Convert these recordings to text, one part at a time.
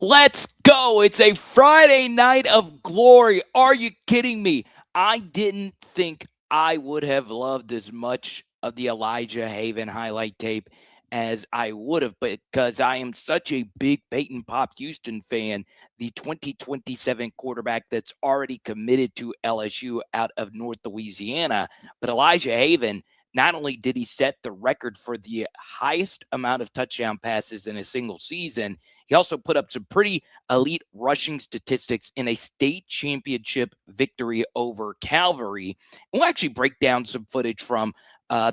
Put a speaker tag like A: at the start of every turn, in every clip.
A: Let's go. It's a Friday night of glory. Are you kidding me? I didn't think I would have loved as much of the Elijah Haven highlight tape as I would have because I am such a big Peyton Pop Houston fan, the 2027 quarterback that's already committed to LSU out of North Louisiana. But Elijah Haven, not only did he set the record for the highest amount of touchdown passes in a single season, he also put up some pretty elite rushing statistics in a state championship victory over Calvary. And we'll actually break down some footage from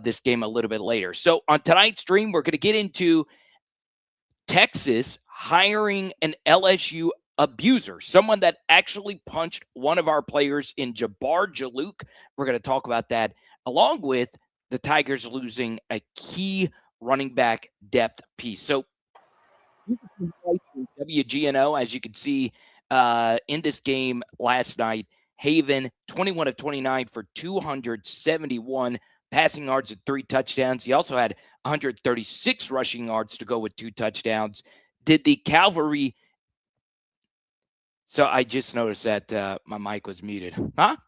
A: this game a little bit later. So on tonight's stream, we're going to get into Texas hiring an LSU abuser, someone that actually punched one of our players in Jabar Juluke. We're going to talk about that, along with the Tigers losing a key running back depth piece. So WGNO, as you can see in this game last night, Haven 21 of 29 for 271 passing yards and 3 touchdowns. He also had 136 rushing yards to go with 2 touchdowns. Did the Calvary? So I just noticed that my mic was muted. But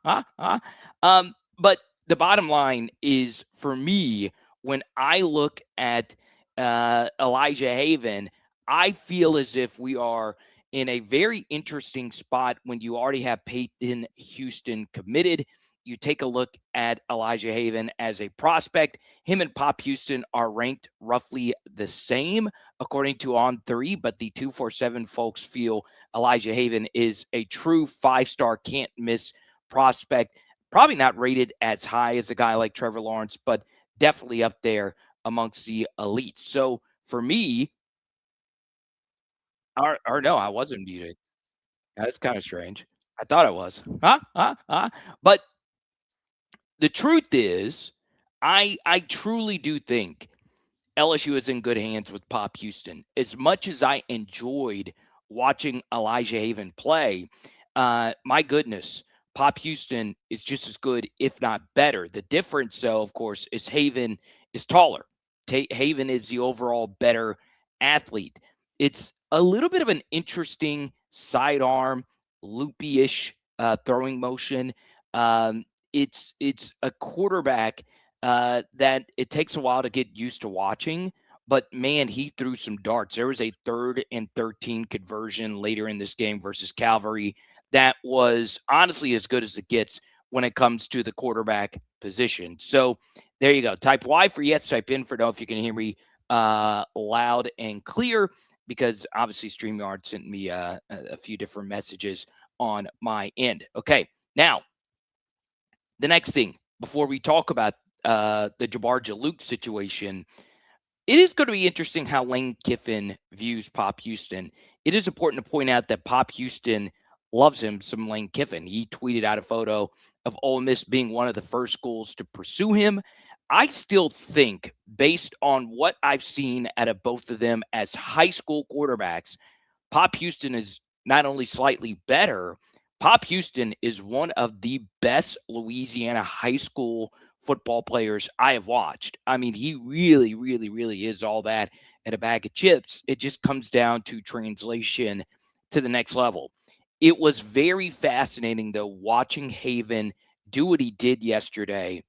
A: the bottom line is, for me, when I look at Elijah Haven, I feel as if we are in a very interesting spot when you already have Peyton Houston committed. You take a look at Elijah Haven as a prospect. Him and Pop Houston are ranked roughly the same according to On3, but the 247 folks feel Elijah Haven is a true 5-star can't miss prospect. Probably not rated as high as a guy like Trevor Lawrence, but definitely up there amongst the elites. So for me, or no, I wasn't muted. That's kind of strange. I thought I was. But the truth is, I truly do think LSU is in good hands with Pop Houston. As much as I enjoyed watching Elijah Haven play, my goodness, Pop Houston is just as good, if not better. The difference, though, of course, is Haven is taller. Haven is the overall better athlete. It's a little bit of an interesting sidearm, loopy-ish throwing motion. It's a quarterback that it takes a while to get used to watching. But man, he threw some darts. There was a 3rd and 13 conversion later in this game versus Calvary that was honestly as good as it gets when it comes to the quarterback position. So there you go. Type Y for yes, type in for no if you can hear me loud and clear, because obviously StreamYard sent me a few different messages on my end. Okay, now the next thing before we talk about the Jabar Juluke situation, it is going to be interesting how Lane Kiffin views Pop Houston. It is important to point out that Pop Houston loves him some Lane Kiffin. He tweeted out a photo of Ole Miss being one of the first schools to pursue him. I still think, based on what I've seen out of both of them as high school quarterbacks, Pop Houston is not only slightly better, Pop Houston is one of the best Louisiana high school football players I have watched. I mean, he really, really, really is all that and a bag of chips. It just comes down to translation to the next level. It was very fascinating, though, watching Haven do what he did yesterday.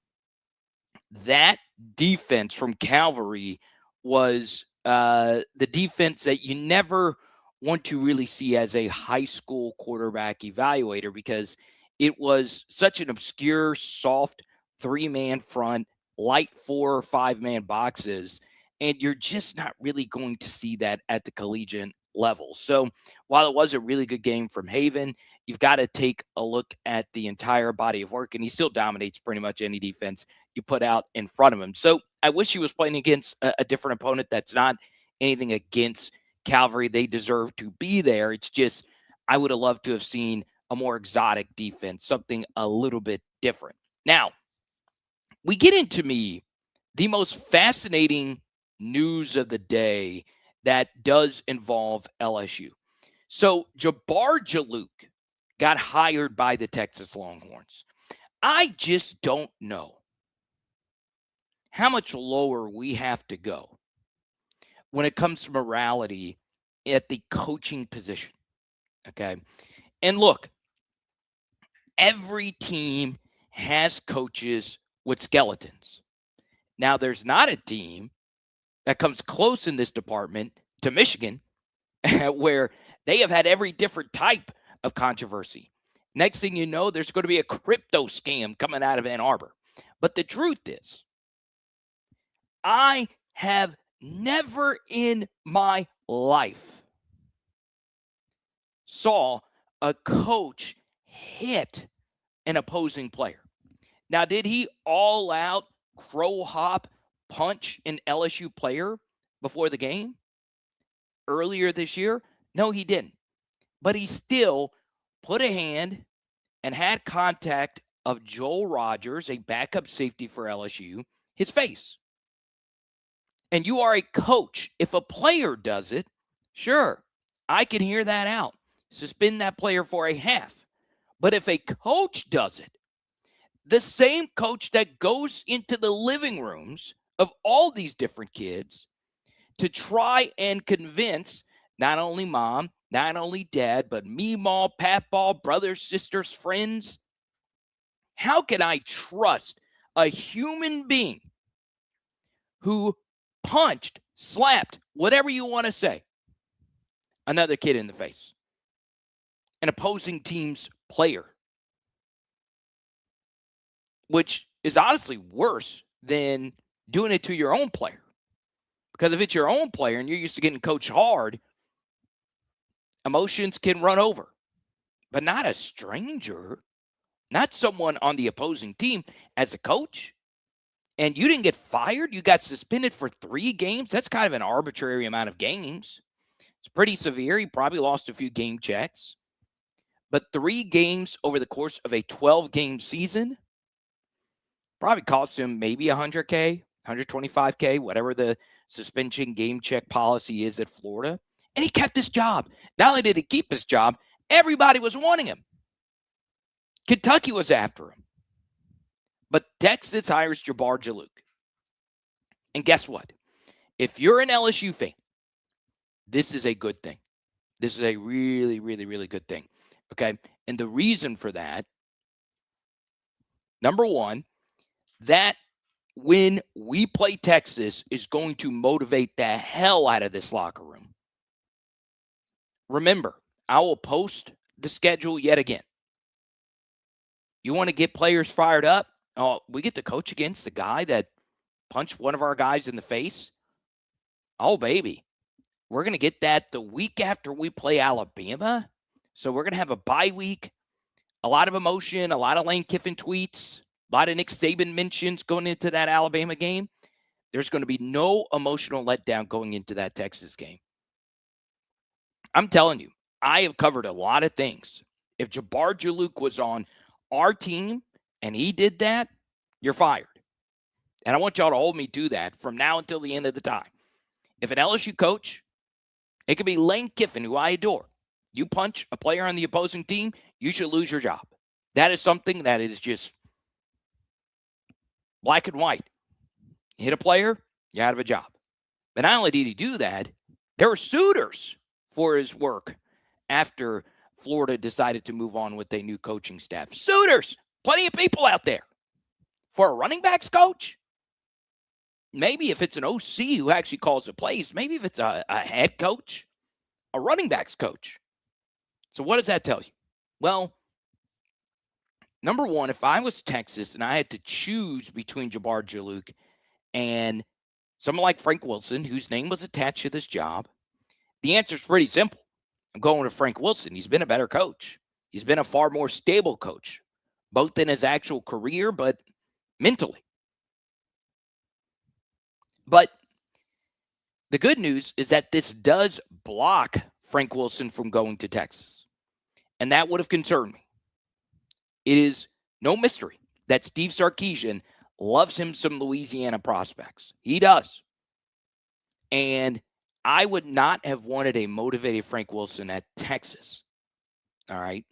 A: That defense from Calvary was the defense that you never want to really see as a high school quarterback evaluator, because it was such an obscure, soft 3-man front, light 4 or 5-man boxes, and you're just not really going to see that at the collegiate level. So while it was a really good game from Haven, you've got to take a look at the entire body of work, and he still dominates pretty much any defense you put out in front of him. So I wish he was playing against a different opponent. That's not anything against Calvary. They deserve to be there. It's just I would have loved to have seen a more exotic defense, something a little bit different. Now, we get into the most fascinating news of the day that does involve LSU. So Jabar Juluke got hired by the Texas Longhorns. I just don't know how much lower we have to go when it comes to morality at the coaching position. Okay. And look, every team has coaches with skeletons. Now, there's not a team that comes close in this department to Michigan, where they have had every different type of controversy. Next thing you know, there's going to be a crypto scam coming out of Ann Arbor. But the truth is, I have never in my life saw a coach hit an opposing player. Now, did he all out crow hop punch an LSU player before the game earlier this year? No, he didn't. But he still put a hand and had contact of Joel Rogers, a backup safety for LSU, his face. And you are a coach. If a player does it, sure, I can hear that out. Suspend that player for a half. But if a coach does it, the same coach that goes into the living rooms of all these different kids to try and convince not only mom, not only dad, but meemaw, papaw, brothers, sisters, friends, how can I trust a human being who punched, slapped, whatever you want to say, another kid in the face, an opposing team's player, which is honestly worse than doing it to your own player? Because if it's your own player and you're used to getting coached hard, emotions can run over. But not a stranger, not someone on the opposing team. As a coach, and you didn't get fired, you got suspended for 3 games. That's kind of an arbitrary amount of games. It's pretty severe. He probably lost a few game checks. But 3 games over the course of a 12-game season probably cost him maybe $100K, $125K, whatever the suspension game check policy is at Florida. And he kept his job. Not only did he keep his job, everybody was wanting him. Kentucky was after him. But Texas hires Jabar Juluke. And guess what? If you're an LSU fan, this is a good thing. This is a really, really, really good thing. Okay? And the reason for that, number one, that when we play Texas is going to motivate the hell out of this locker room. Remember, I will post the schedule yet again. You want to get players fired up? Oh, we get to coach against the guy that punched one of our guys in the face. Oh, baby. We're going to get that the week after we play Alabama. So we're going to have a bye week, a lot of emotion, a lot of Lane Kiffin tweets, a lot of Nick Saban mentions going into that Alabama game. There's going to be no emotional letdown going into that Texas game. I'm telling you, I have covered a lot of things. If Jabar Juluke was on our team and he did that, you're fired. And I want y'all to hold me to that from now until the end of the time. If an LSU coach, it could be Lane Kiffin, who I adore, you punch a player on the opposing team, you should lose your job. That is something that is just black and white. You hit a player, you're out of a job. But not only did he do that, there were suitors for his work after Florida decided to move on with their new coaching staff. Suitors, plenty of people out there. For a running backs coach, maybe if it's an OC who actually calls the plays, maybe if it's a head coach, a running backs coach. So what does that tell you? Well, number one, if I was Texas and I had to choose between Jabar Juluke and someone like Frank Wilson, whose name was attached to this job, the answer is pretty simple. I'm going with Frank Wilson. He's been a better coach. He's been a far more stable coach, both in his actual career, but mentally. But the good news is that this does block Frank Wilson from going to Texas. And that would have concerned me. It is no mystery that Steve Sarkisian loves him some Louisiana prospects. He does. And I would not have wanted a motivated Frank Wilson at Texas. All right.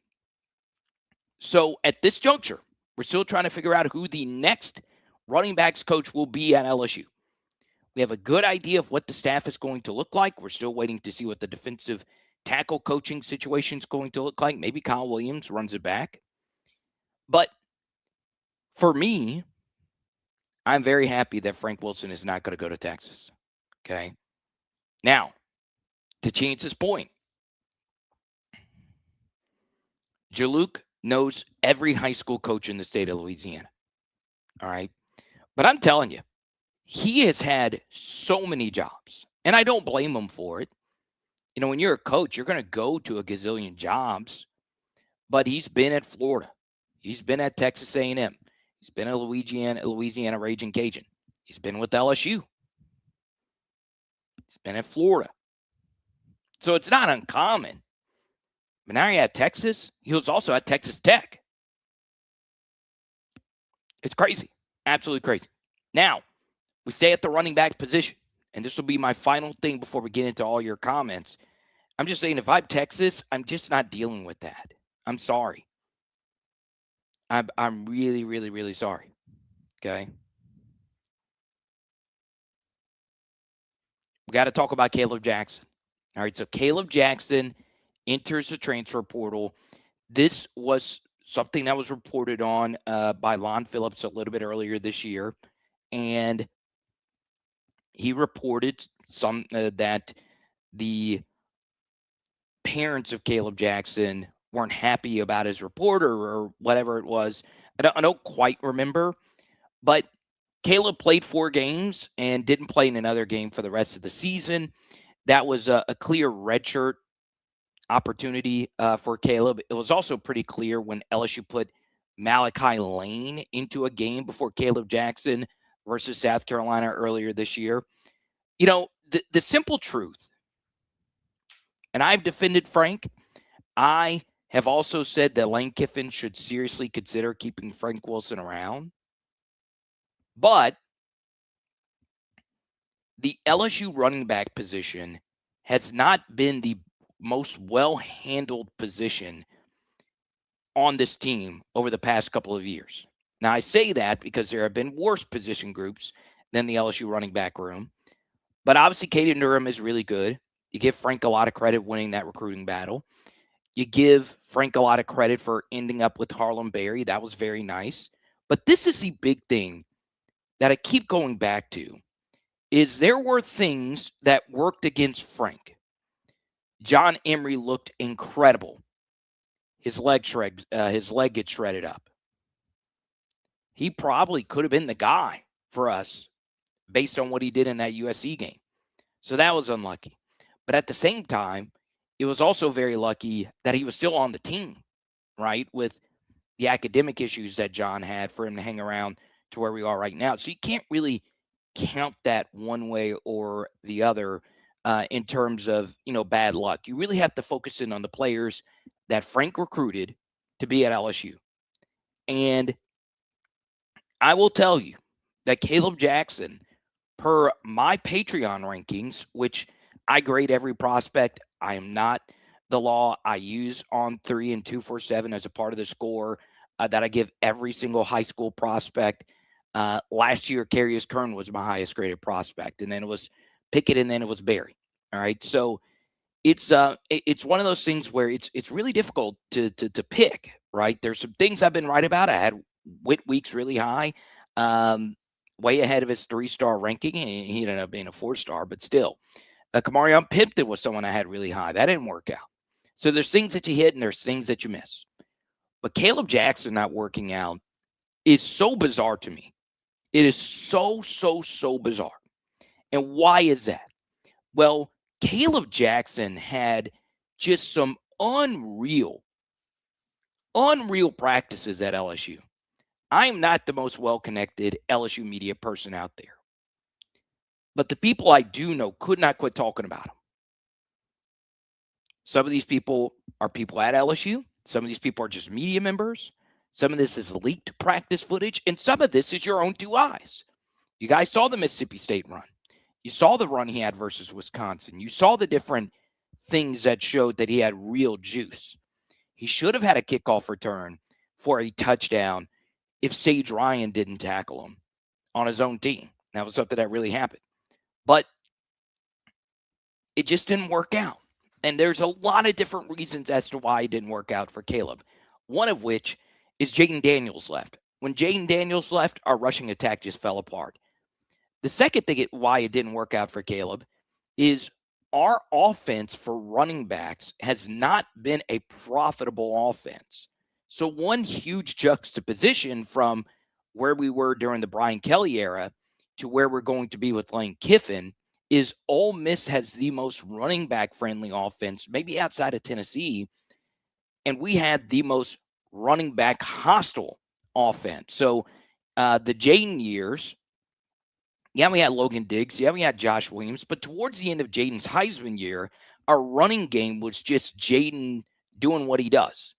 A: So at this juncture, we're still trying to figure out who the next running backs coach will be at LSU. We have a good idea of what the staff is going to look like. We're still waiting to see what the defensive tackle coaching situation is going to look like. Maybe Kyle Williams runs it back. But for me, I'm very happy that Frank Wilson is not going to go to Texas. Okay. Now, to Chance's point, Juluke knows every high school coach in the state of Louisiana. All right. But I'm telling you, he has had so many jobs, and I don't blame him for it. You know, when you're a coach, you're going to go to a gazillion jobs, but he's been at Florida. He's been at Texas A&M. He's been at Louisiana Raging Cajun. He's been with LSU. He's been at Florida. So it's not uncommon. But now you're at Texas. He was also at Texas Tech. It's crazy. Absolutely crazy. Now, we stay at the running back position. And this will be my final thing before we get into all your comments. I'm just saying, if I'm Texas, I'm just not dealing with that. I'm sorry. I'm really, really, really sorry. Okay. We got to talk about Caleb Jackson. All right. So Caleb Jackson enters the transfer portal. This was something that was reported on by Lon Phillips a little bit earlier this year. And he reported that the parents of Caleb Jackson weren't happy about his report or whatever it was. I don't quite remember, but Caleb played 4 games and didn't play in another game for the rest of the season. That was a clear redshirt opportunity for Caleb. It was also pretty clear when LSU put Malachi Lane into a game before Caleb Jackson versus South Carolina earlier this year. You know, the simple truth, and I've defended Frank, I have also said that Lane Kiffin should seriously consider keeping Frank Wilson around. But the LSU running back position has not been the most well-handled position on this team over the past couple of years. Now, I say that because there have been worse position groups than the LSU running back room. But obviously, Caden Durham is really good. You give Frank a lot of credit winning that recruiting battle. You give Frank a lot of credit for ending up with Harlem Berry. That was very nice. But this is the big thing that I keep going back to, is there were things that worked against Frank. John Emery looked incredible. His leg gets shredded up. He probably could have been the guy for us based on what he did in that USC game. So that was unlucky. But at the same time, it was also very lucky that he was still on the team, right? With the academic issues that John had for him to hang around to where we are right now. So you can't really count that one way or the other in terms of, bad luck. You really have to focus in on the players that Frank recruited to be at LSU. And I will tell you that Caleb Jackson, per my Patreon rankings, which I grade every prospect, I am not the law. I use on 3 and 247 as a part of the score that I give every single high school prospect. Last year, Carius Kern was my highest graded prospect, and then it was Pickett, and then it was Barry. All right, so it's one of those things where it's really difficult to pick. Right, there's some things I've been right about. I had Whit Weeks really high, way ahead of his 3-star ranking, and he ended up being a 4-star, but still. Kamarion Pimpton was someone I had really high. That didn't work out. So there's things that you hit and there's things that you miss. But Caleb Jackson not working out is so bizarre to me. It is so, so, so bizarre. And why is that? Well, Caleb Jackson had just some unreal practices at LSU. I am not the most well-connected LSU media person out there. But the people I do know could not quit talking about him. Some of these people are people at LSU. Some of these people are just media members. Some of this is leaked practice footage. And some of this is your own 2 eyes. You guys saw the Mississippi State run. You saw the run he had versus Wisconsin. You saw the different things that showed that he had real juice. He should have had a kickoff return for a touchdown if Sage Ryan didn't tackle him on his own team. That was something that really happened. But it just didn't work out. And there's a lot of different reasons as to why it didn't work out for Caleb. One of which is Jaden Daniels left. When Jaden Daniels left, our rushing attack just fell apart. The second thing why it didn't work out for Caleb is our offense for running backs has not been a profitable offense. So one huge juxtaposition from where we were during the Brian Kelly era to where we're going to be with Lane Kiffin is Ole Miss has the most running back friendly offense, maybe outside of Tennessee, and we had the most running back hostile offense. So the Jaden years, yeah, we had Logan Diggs. Yeah, we had Josh Williams. But towards the end of Jaden's Heisman year, our running game was just Jaden doing what he does.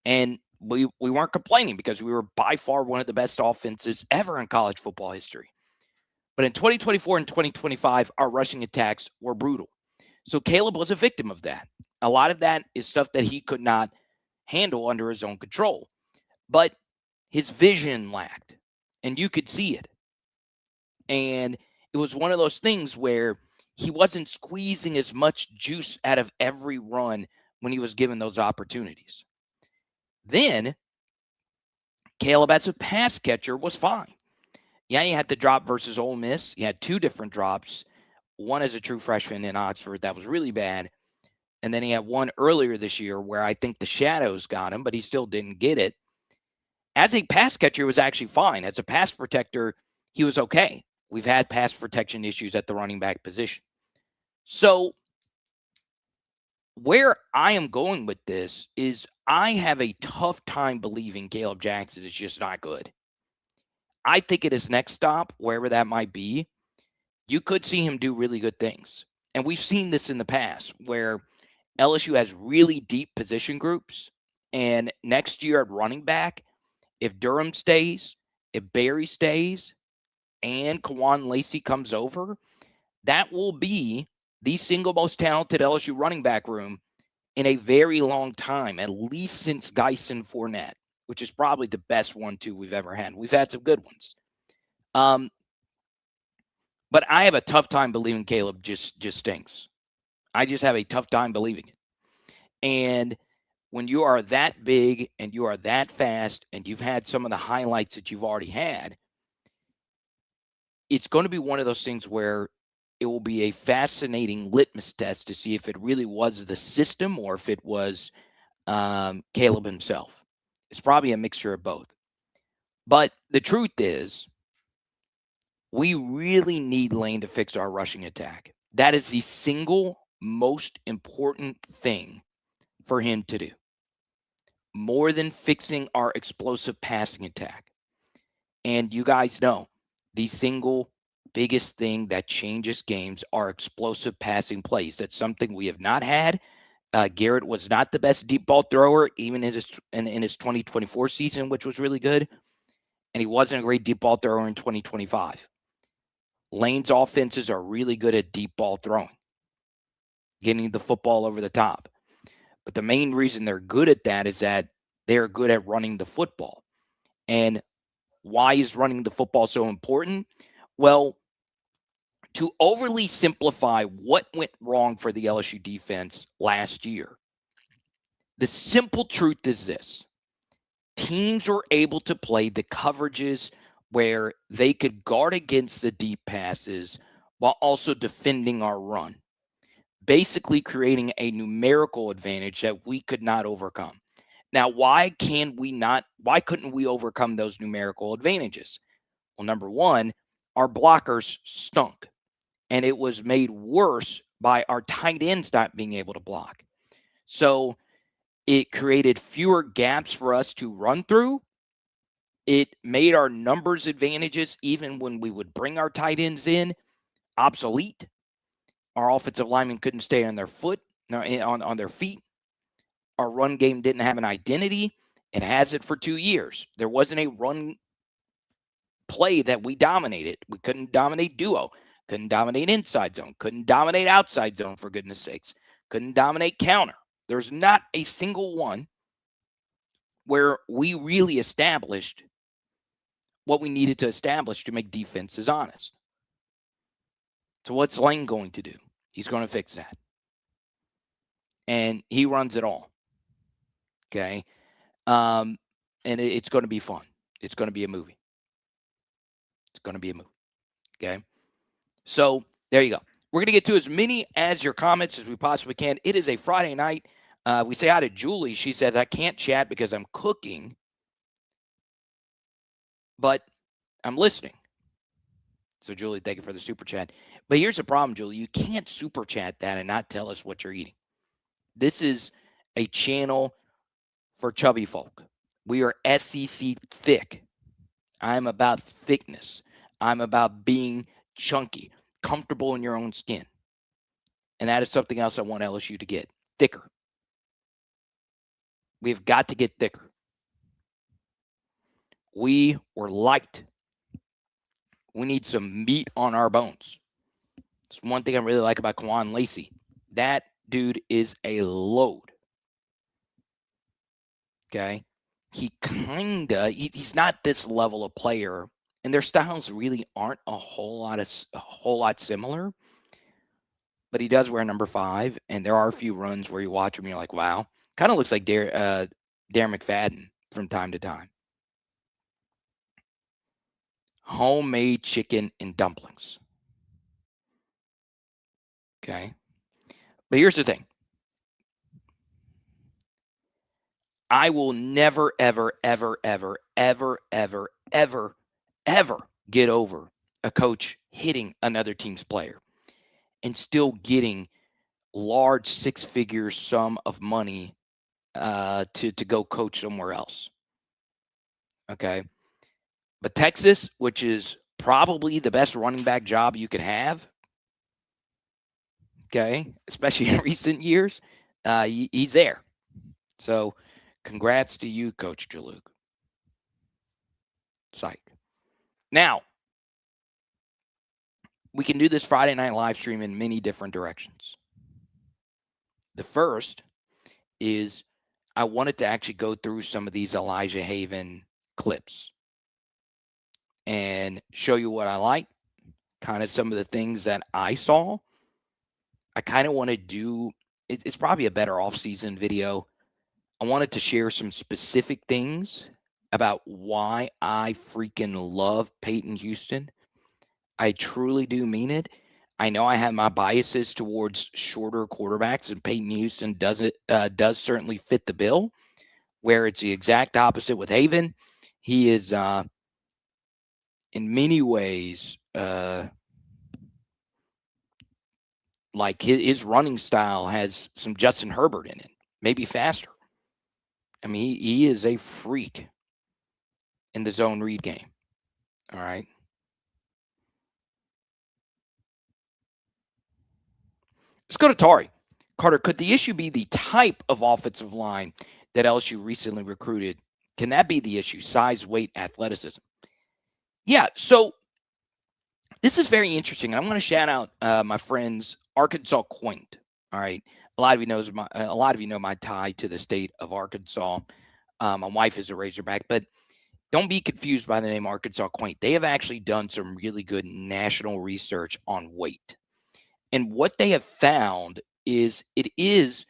A: And we weren't complaining because we were by far one of the best offenses ever in college football history. But in 2024 and 2025, our rushing attacks were brutal. So Caleb was a victim of that. A lot of that is stuff that he could not handle under his own control. But his vision lacked, and you could see it. And it was one of those things where he wasn't squeezing as much juice out of every run when he was given those opportunities. Then Caleb as a pass catcher was fine. Yeah, he had the drop versus Ole Miss. He had two different drops. One as a true freshman in Oxford that was really bad. And then he had one earlier this year where I think the shadows got him, but he still didn't get it. As a pass catcher, he was actually fine. As a pass protector, he was okay. We've had pass protection issues at the running back position. So where I am going with this is I have a tough time believing Caleb Jackson is just not good. I think at his next stop, wherever that might be, you could see him do really good things. And we've seen this in the past where LSU has really deep position groups. And next year at running back, if Durham stays, if Barry stays, and Kawan Lacey comes over, that will be the single most talented LSU running back room in a very long time, at least since Geisen Fournette, which is probably the best 1-2 we've ever had. We've had some good ones. But I have a tough time believing Caleb just stinks. I just have a tough time believing it. And when you are that big and you are that fast and you've had some of the highlights that you've already had, it's going to be one of those things where it will be a fascinating litmus test to see if it really was the system or if it was Caleb himself. It's probably a mixture of both. But the truth is, we really need Lane to fix our rushing attack. That is the single most important thing for him to do, more than fixing our explosive passing attack. And you guys know the single biggest thing that changes games are explosive passing plays. That's something we have not had. Garrett was not the best deep ball thrower, even in his 2024 season, which was really good. And he wasn't a great deep ball thrower in 2025. Lane's offenses are really good at deep ball throwing, getting the football over the top. But the main reason they're good at that is that they're good at running the football. And why is running the football so important? Well, to overly simplify what went wrong for the LSU defense last year, the simple truth is this. Teams were able to play the coverages where they could guard against the deep passes while also defending our run, basically creating a numerical advantage that we could not overcome. Now, why couldn't we overcome those numerical advantages? Well, number one, our blockers stunk. And it was made worse by our tight ends not being able to block. So it created fewer gaps for us to run through. It made our numbers advantages, even when we would bring our tight ends in, obsolete. Our offensive linemen couldn't stay on their on their feet. Our run game didn't have an identity. It has it for 2 years. There wasn't a run play that we dominated. We couldn't dominate duo. Couldn't dominate inside zone. Couldn't dominate outside zone, for goodness sakes. Couldn't dominate counter. There's not a single one where we really established what we needed to establish to make defenses honest. So what's Lane going to do? He's going to fix that. And he runs it all. Okay. And it's going to be fun. It's going to be a movie. It's going to be a movie. Okay. So there you go. We're going to get to as many as your comments as we possibly can. It is a Friday night. We say hi to Julie. She says, I can't chat because I'm cooking, but I'm listening. So, Julie, thank you for the super chat. But here's the problem, Julie. You can't super chat that and not tell us what you're eating. This is a channel for chubby folk. We are SEC thick. I'm about thickness. I'm about being chunky, comfortable in your own skin. And that is something else I want LSU to get. Thicker. We've got to get thicker. We were light. We need some meat on our bones. It's one thing I really like about Kwan Lacey. That dude is a load. Okay? He's not this level of player, and their styles really aren't a whole lot similar. But he does wear number 5, and there are a few runs where you watch him and you're like, wow. Kind of looks like Darren McFadden from time to time. Homemade chicken and dumplings. Okay? But here's the thing. I will never, ever, ever, ever, ever, ever, ever, ever get over a coach hitting another team's player and still getting large 6-figure sum of money to go coach somewhere else. Okay. But Texas, which is probably the best running back job you could have, okay, especially in recent years, he's there. So congrats to you, Coach Juluke. Psych. Now, we can do this Friday night live stream in many different directions. The first is I wanted to actually go through some of these Elijah Haven clips and show you what I like, kind of some of the things that I saw. I kind of want to do it's probably a better off-season video. I wanted to share some specific things about why I freaking love Peyton Houston. I truly do mean it. I know I have my biases towards shorter quarterbacks, and Peyton Houston does certainly fit the bill, where it's the exact opposite with Haven. He is, in many ways, like his running style has some Justin Herbert in it, maybe faster. I mean, he is a freak in the zone read game. All right. Let's go to Tari. Carter, could the issue be the type of offensive line that LSU recently recruited? Can that be the issue? Size, weight, athleticism? Yeah, so this is very interesting. I'm going to shout out my friends Arkansas Quaint. All right, a lot of you know my tie to the state of Arkansas. My wife is a Razorback, but don't be confused by the name Arkansas Quaint. They have actually done some really good national research on weight. And what they have found is it is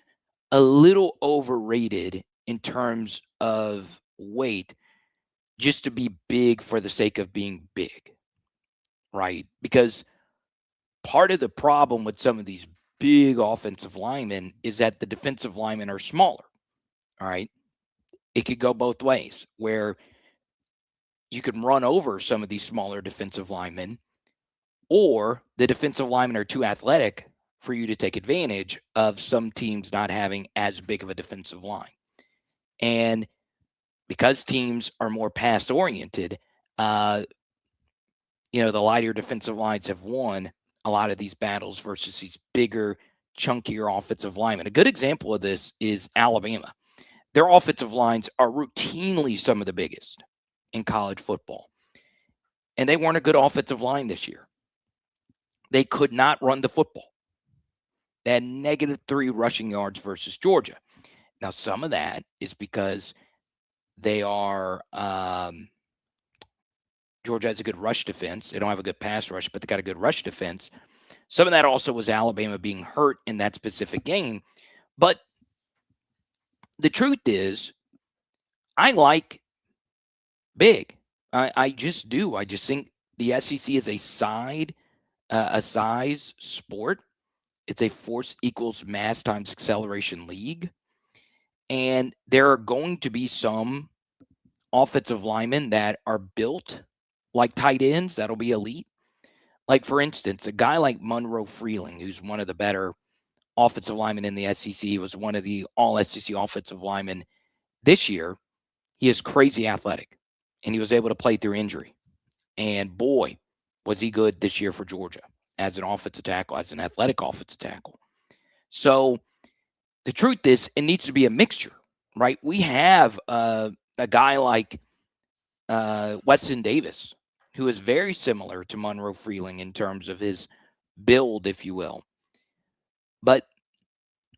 A: a little overrated in terms of weight just to be big for the sake of being big, right? Because part of the problem with some of these big offensive linemen is that the defensive linemen are smaller, all right? It could go both ways, where you can run over some of these smaller defensive linemen, or the defensive linemen are too athletic for you to take advantage of some teams not having as big of a defensive line. And because teams are more pass oriented, the lighter defensive lines have won a lot of these battles versus these bigger, chunkier offensive linemen. A good example of this is Alabama. Their offensive lines are routinely some of the biggest in college football. And they weren't a good offensive line this year. They could not run the football. They had -3 rushing yards versus Georgia. Now, some of that is because they are Georgia has a good rush defense. They don't have a good pass rush, but they got a good rush defense. Some of that also was Alabama being hurt in that specific game. But the truth is, I like big. I just do. I just think the SEC is a size sport. It's a force equals mass times acceleration league. And there are going to be some offensive linemen that are built like tight ends that'll be elite. Like, for instance, a guy like Monroe Freeling, who's one of the better offensive linemen in the SEC, was one of the all SEC offensive linemen this year. He is crazy athletic, and he was able to play through injury. And boy, was he good this year for Georgia as an offensive tackle, as an athletic offensive tackle. So the truth is, it needs to be a mixture, right? We have a guy like Weston Davis, who is very similar to Monroe Freeling in terms of his build, if you will. But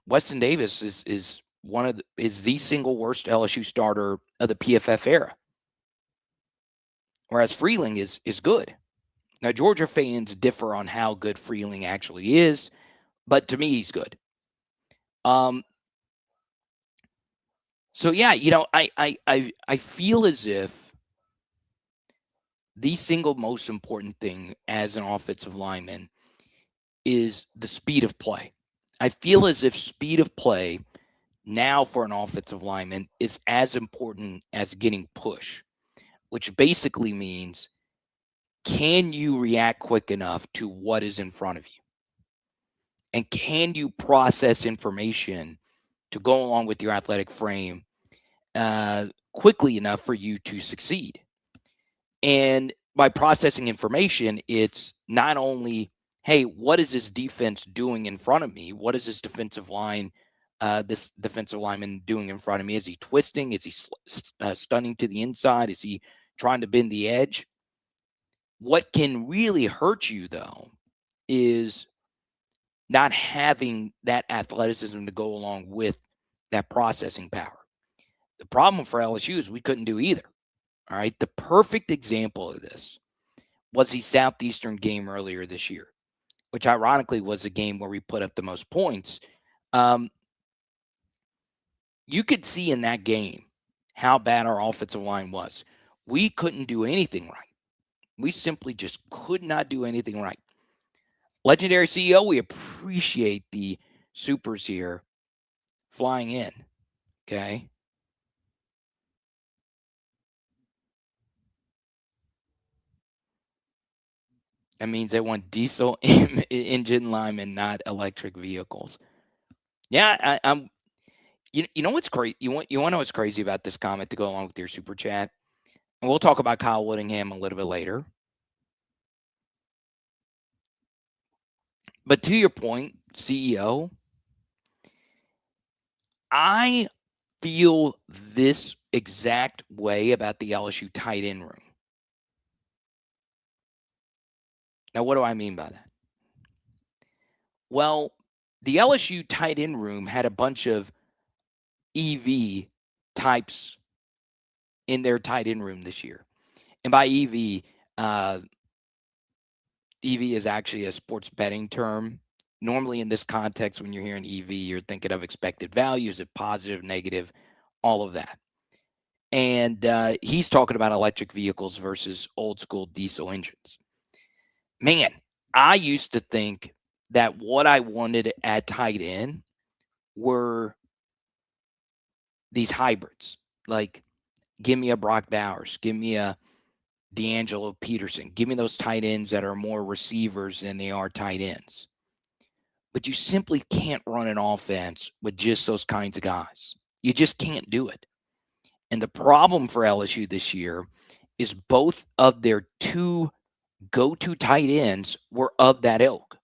A: Weston Davis is the single worst LSU starter of the PFF era, whereas Freeling is good. Now, Georgia fans differ on how good Freeling actually is, but to me, he's good. So yeah, I feel as if the single most important thing as an offensive lineman is the speed of play. I feel as if speed of play now for an offensive lineman is as important as getting push, which basically means, can you react quick enough to what is in front of you? And can you process information to go along with your athletic frame quickly enough for you to succeed? And by processing information, it's not only, hey, what is this defense doing in front of me? What is this defensive lineman doing in front of me? Is he twisting? Is he stunning to the inside? Is he trying to bend the edge? What can really hurt you, though, is not having that athleticism to go along with that processing power. The problem for LSU is we couldn't do either. All right. The perfect example of this was the Southeastern game earlier this year, which ironically was the game where we put up the most points. You could see in that game how bad our offensive line was. We couldn't do anything right. We simply just could not do anything right. Legendary CEO, we appreciate the supers here flying in. Okay. That means they want diesel engine linemen, not electric vehicles. Yeah, I'm. You know what's great? You want to know what's crazy about this comment to go along with your super chat? And we'll talk about Kyle Whittingham a little bit later. But to your point, CEO, I feel this exact way about the LSU tight end room. Now, what do I mean by that? Well, the LSU tight end room had a bunch of EV types in their tight end room this year. And by EV is actually a sports betting term. Normally in this context, when you're hearing EV, you're thinking of expected value. Is it positive, negative, all of that. And he's talking about electric vehicles versus old school diesel engines. Man, I used to think that what I wanted at tight end were these hybrids. Like, give me a Brock Bowers, give me a D'Angelo Peterson, give me those tight ends that are more receivers than they are tight ends. But you simply can't run an offense with just those kinds of guys. You just can't do it. And the problem for LSU this year is both of their two go-to tight ends were of that ilk.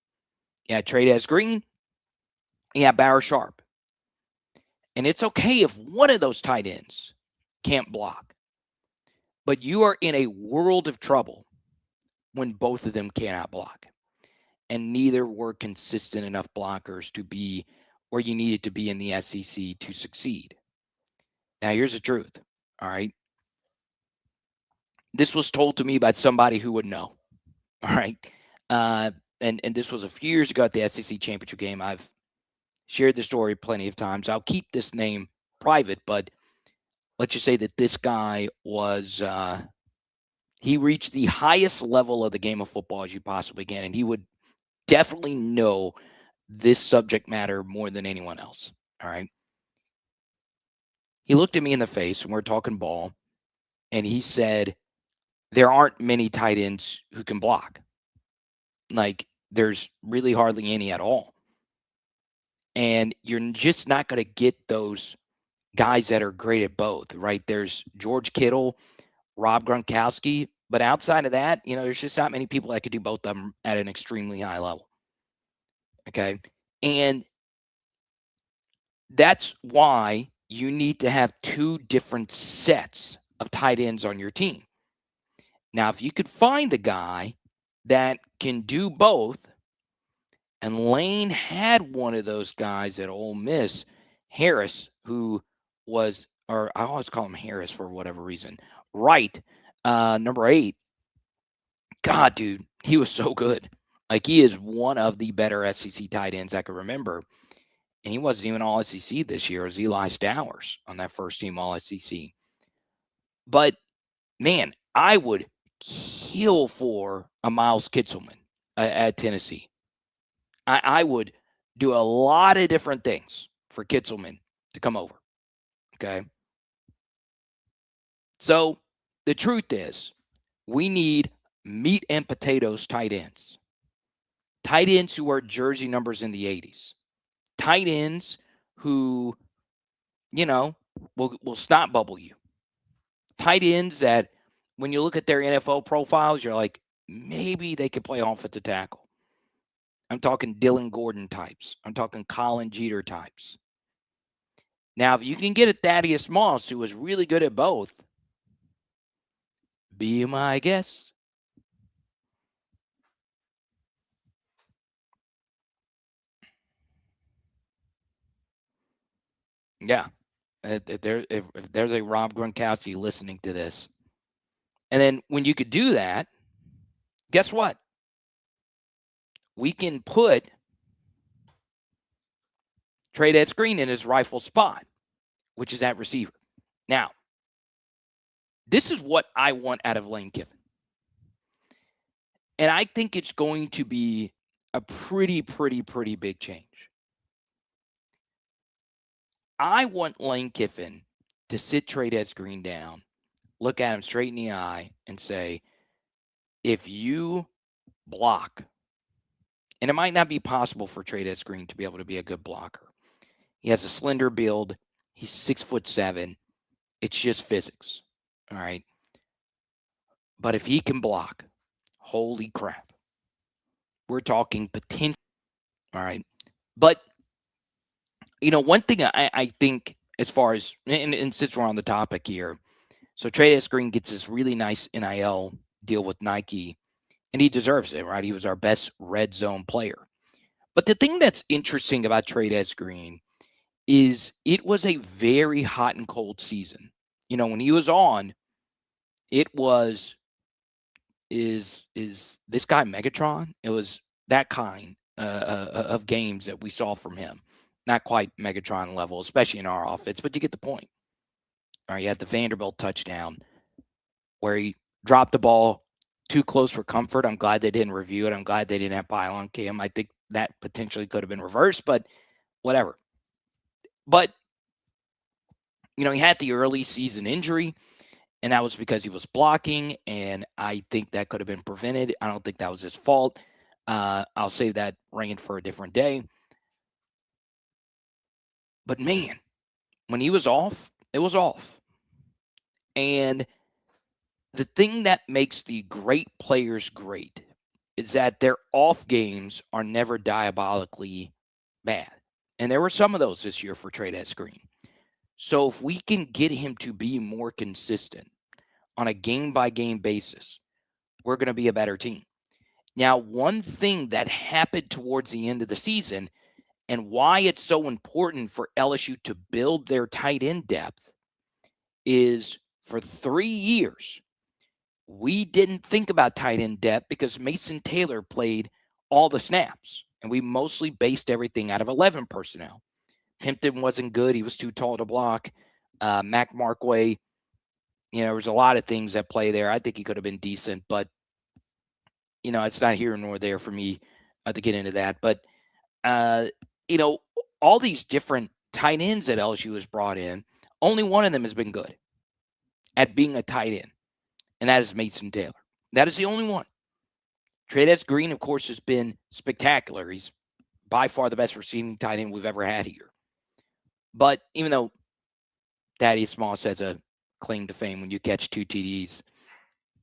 A: Yeah, Trey Green. Yeah, Bauer Sharp. And it's okay if one of those tight ends can't block. But you are in a world of trouble when both of them cannot block. And neither were consistent enough blockers to be where you needed to be in the SEC to succeed. Now, here's the truth. All right. This was told to me by somebody who would know. All right. and this was a few years ago at the SEC championship game. I've shared the story plenty of times. I'll keep this name private, but let's just say that this guy was he reached the highest level of the game of football as you possibly can, and he would definitely know this subject matter more than anyone else. All right. He looked at me in the face when we're talking ball, and he said, there aren't many tight ends who can block. Like, there's really hardly any at all. And you're just not going to get those guys that are great at both, right? There's George Kittle, Rob Gronkowski, but outside of that, there's just not many people that could do both of them at an extremely high level. Okay. And that's why you need to have two different sets of tight ends on your team. Now, if you could find the guy that can do both, and Lane had one of those guys at Ole Miss, Harris, who was, or I always call him Harris for whatever reason, Wright, number 8. God, dude, he was so good. Like, he is one of the better SEC tight ends I can remember. And he wasn't even all SEC this year. It was Eli Stowers on that first team all SEC. But, man, I would kill for a Miles Kitselman at Tennessee. I would do a lot of different things for Kitselman to come over. Okay. So the truth is, we need meat and potatoes tight ends. Tight ends who are jersey numbers in the 80s. Tight ends who, will stop bubble you. Tight ends that when you look at their NFL profiles, you're like, maybe they could play offensive tackle. I'm talking Dylan Gordon types. I'm talking Colin Jeter types. Now, if you can get a Thaddeus Moss, who was really good at both, be my guest. Yeah. If there's a Rob Gronkowski listening to this. And then when you could do that, guess what? We can put Trey Green in his rifle spot, which is at receiver. Now, this is what I want out of Lane Kiffin. And I think it's going to be a pretty big change. I want Lane Kiffin to sit Trey Green down, look at him straight in the eye, and say, if you block, and it might not be possible for Trey Green to be able to be a good blocker. He has a slender build. He's 6'7". It's just physics. All right. But if he can block, holy crap. We're talking potential. All right. But, one thing I think as far as, and since we're on the topic here, so Trey Green gets this really nice NIL deal with Nike, and he deserves it, right? He was our best red zone player. But the thing that's interesting about Trey Green is it was a very hot and cold season. When he was on, it was, is this guy Megatron? It was that kind of games that we saw from him. Not quite Megatron level, especially in our offense, but you get the point. All right, you had the Vanderbilt touchdown where he dropped the ball too close for comfort. I'm glad they didn't review it. I'm glad they didn't have pylon cam. I think that potentially could have been reversed, but whatever. But, he had the early season injury, and that was because he was blocking, and I think that could have been prevented. I don't think that was his fault. I'll save that rant for a different day. But, man, when he was off, it was off. And the thing that makes the great players great is that their off games are never diabolically bad. And there were some of those this year for Trey Green. So if we can get him to be more consistent on a game-by-game basis, we're going to be a better team. Now, one thing that happened towards the end of the season and why it's so important for LSU to build their tight end depth is for 3 years, we didn't think about tight end depth because Mason Taylor played all the snaps, and we mostly based everything out of 11 personnel. Pimpton wasn't good. He was too tall to block. Mac Markway, there was a lot of things at play there. I think he could have been decent, but, it's not here nor there for me to get into that. But, all these different tight ends that LSU has brought in, only one of them has been good at being a tight end, and that is Mason Taylor. That is the only one. Trey'Dez Green, of course, has been spectacular. He's by far the best receiving tight end we've ever had here. But even though Thaddeus Moss has a claim to fame when you catch 2 TDs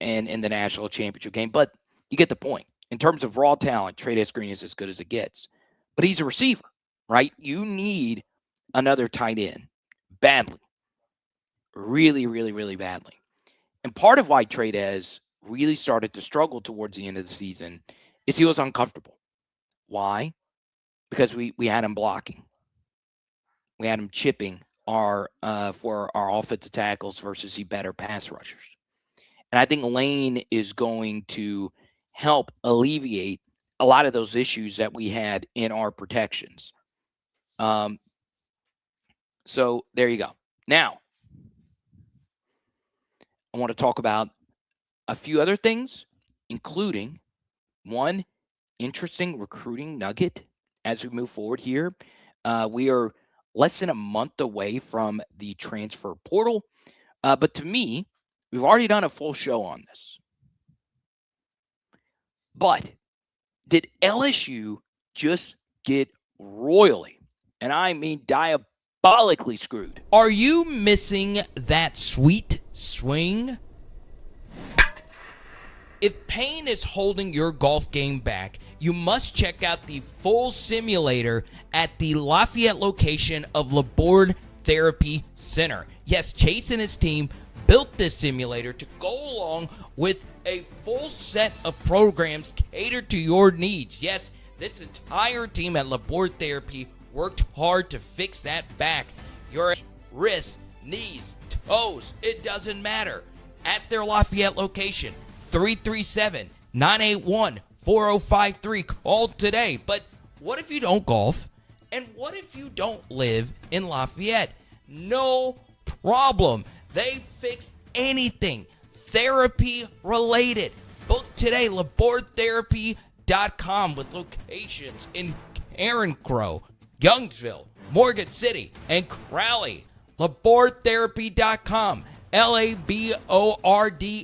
A: and in the national championship game, but you get the point. In terms of raw talent, Trey'Dez Green is as good as it gets. But he's a receiver, right? You need another tight end badly. Really, really, really badly. And part of why Trey'Dez really started to struggle towards the end of the season is he was uncomfortable. Why? Because we had him blocking. We had him chipping for our offensive tackles versus the better pass rushers. And I think Lane is going to help alleviate a lot of those issues that we had in our protections. So there you go. Now, I want to talk about a few other things, including one interesting recruiting nugget as we move forward here. We are less than a month away from the transfer portal. But to me, we've already done a full show on this. But did LSU just get royally, and I mean diabolically screwed?
B: Are you missing that sweet swing? If pain is holding your golf game back, you must check out the full simulator at the Lafayette location of Laborde Therapy Center. Yes, Chase and his team built this simulator to go along with a full set of programs catered to your needs. Yes, this entire team at Laborde Therapy worked hard to fix that back. Your wrists, knees, toes, it doesn't matter. At their Lafayette location, 337-981-4053. Call today. But what if you don't golf? And what if you don't live in Lafayette? No problem. They fix anything therapy related. Book today, labordetherapy.com, with locations in Carencro, Youngsville, Morgan City, and Crowley. Labordetherapy.com. LABORDE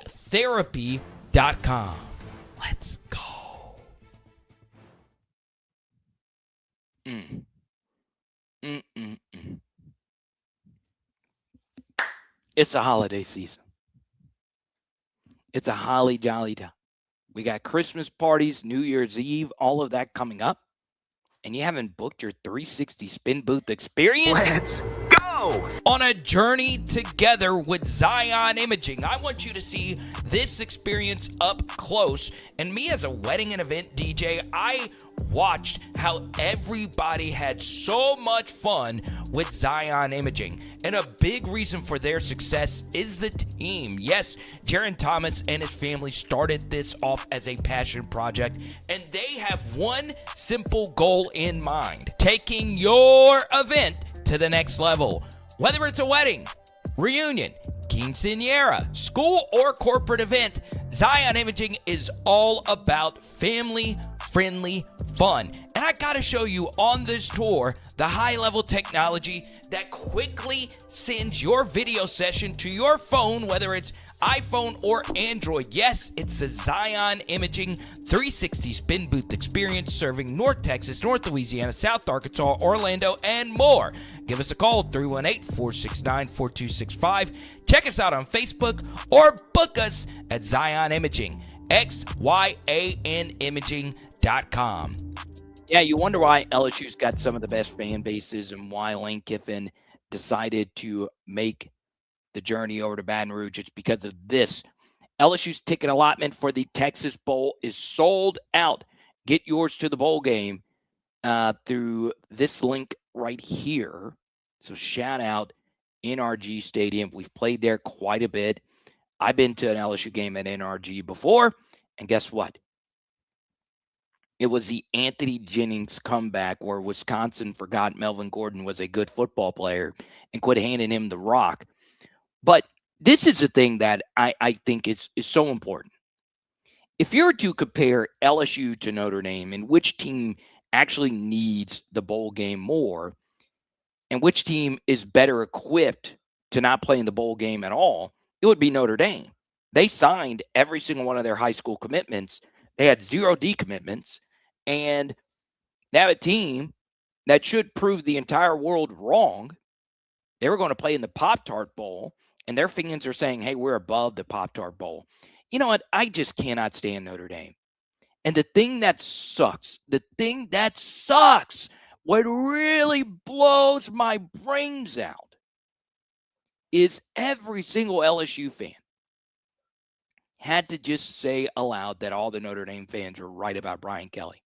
B: therapy.com. Let's go.
A: It's a holiday season. It's a holly jolly time. We got Christmas parties, New Year's Eve, all of that coming up. And you haven't booked your 360 spin booth experience?
B: Let's go! On a journey together with Zion Imaging. I want you to see this experience up close. And me as a wedding and event DJ, I watched how everybody had so much fun with Zion Imaging. And a big reason for their success is the team. Yes, Jaron Thomas and his family started this off as a passion project, and they have one simple goal in mind: taking your event to the next level. Whether it's a wedding, reunion, quinceañera, school, or corporate event, Zion Imaging is all about family-friendly fun. And I gotta show you on this tour the high-level technology that quickly sends your video session to your phone, whether it's iPhone or Android. Yes, it's the Zion Imaging 360 Spin Booth experience, serving North Texas, North Louisiana, South Arkansas, Orlando, and more. Give us a call, 318-469-4265. Check us out on Facebook or book us at Zion Imaging, XYANimaging.com.
A: Yeah, you wonder why LSU's got some of the best fan bases and why Lane Kiffin decided to make the journey over to Baton Rouge. It's because of this. LSU's ticket allotment for the Texas Bowl is sold out. Get yours to the bowl game through this link right here. So shout out NRG Stadium. We've played there quite a bit. I've been to an LSU game at NRG before, and guess what? It was the Anthony Jennings comeback where Wisconsin forgot Melvin Gordon was a good football player and quit handing him the rock. But this is the thing that I think is so important. If you were to compare LSU to Notre Dame and which team actually needs the bowl game more and which team is better equipped to not play in the bowl game at all, it would be Notre Dame. They signed every single one of their high school commitments. They had 0 decommitments, and they have a team that should prove the entire world wrong. They were going to play in the Pop-Tart Bowl, and their fans are saying, hey, we're above the Pop-Tart Bowl. You know what? I just cannot stand Notre Dame. And the thing that sucks, what really blows my brains out is every single LSU fan had to just say aloud that all the Notre Dame fans are right about Brian Kelly.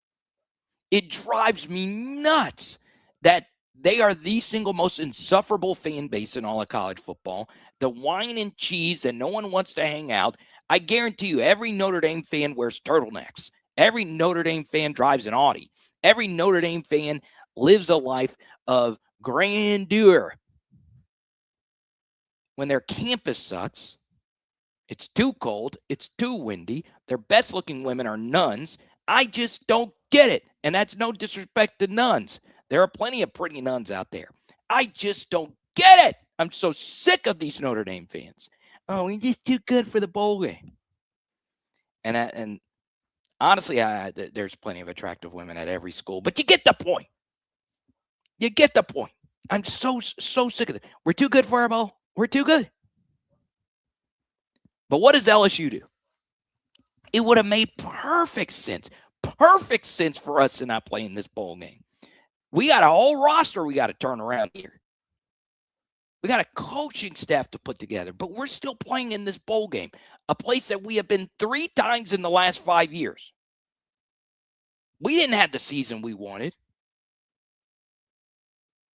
A: It drives me nuts that they are the single most insufferable fan base in all of college football. The wine and cheese and no one wants to hang out. I guarantee you every Notre Dame fan wears turtlenecks. Every Notre Dame fan drives an Audi. Every Notre Dame fan lives a life of grandeur. When their campus sucks, it's too cold, it's too windy, their best-looking women are nuns. I just don't get it. And that's no disrespect to nuns. There are plenty of pretty nuns out there. I just don't get it. I'm so sick of these Notre Dame fans. Oh, he's just too good for the bowl game. And honestly, there's plenty of attractive women at every school, but you get the point. You get the point. I'm so sick of it. We're too good for our bowl. We're too good. But what does LSU do? It would have made perfect sense for us to not play in this bowl game. We got a whole roster we got to turn around here. We got a coaching staff to put together, but we're still playing in this bowl game, a place that we have been 3 times in the last 5 years. We didn't have the season we wanted.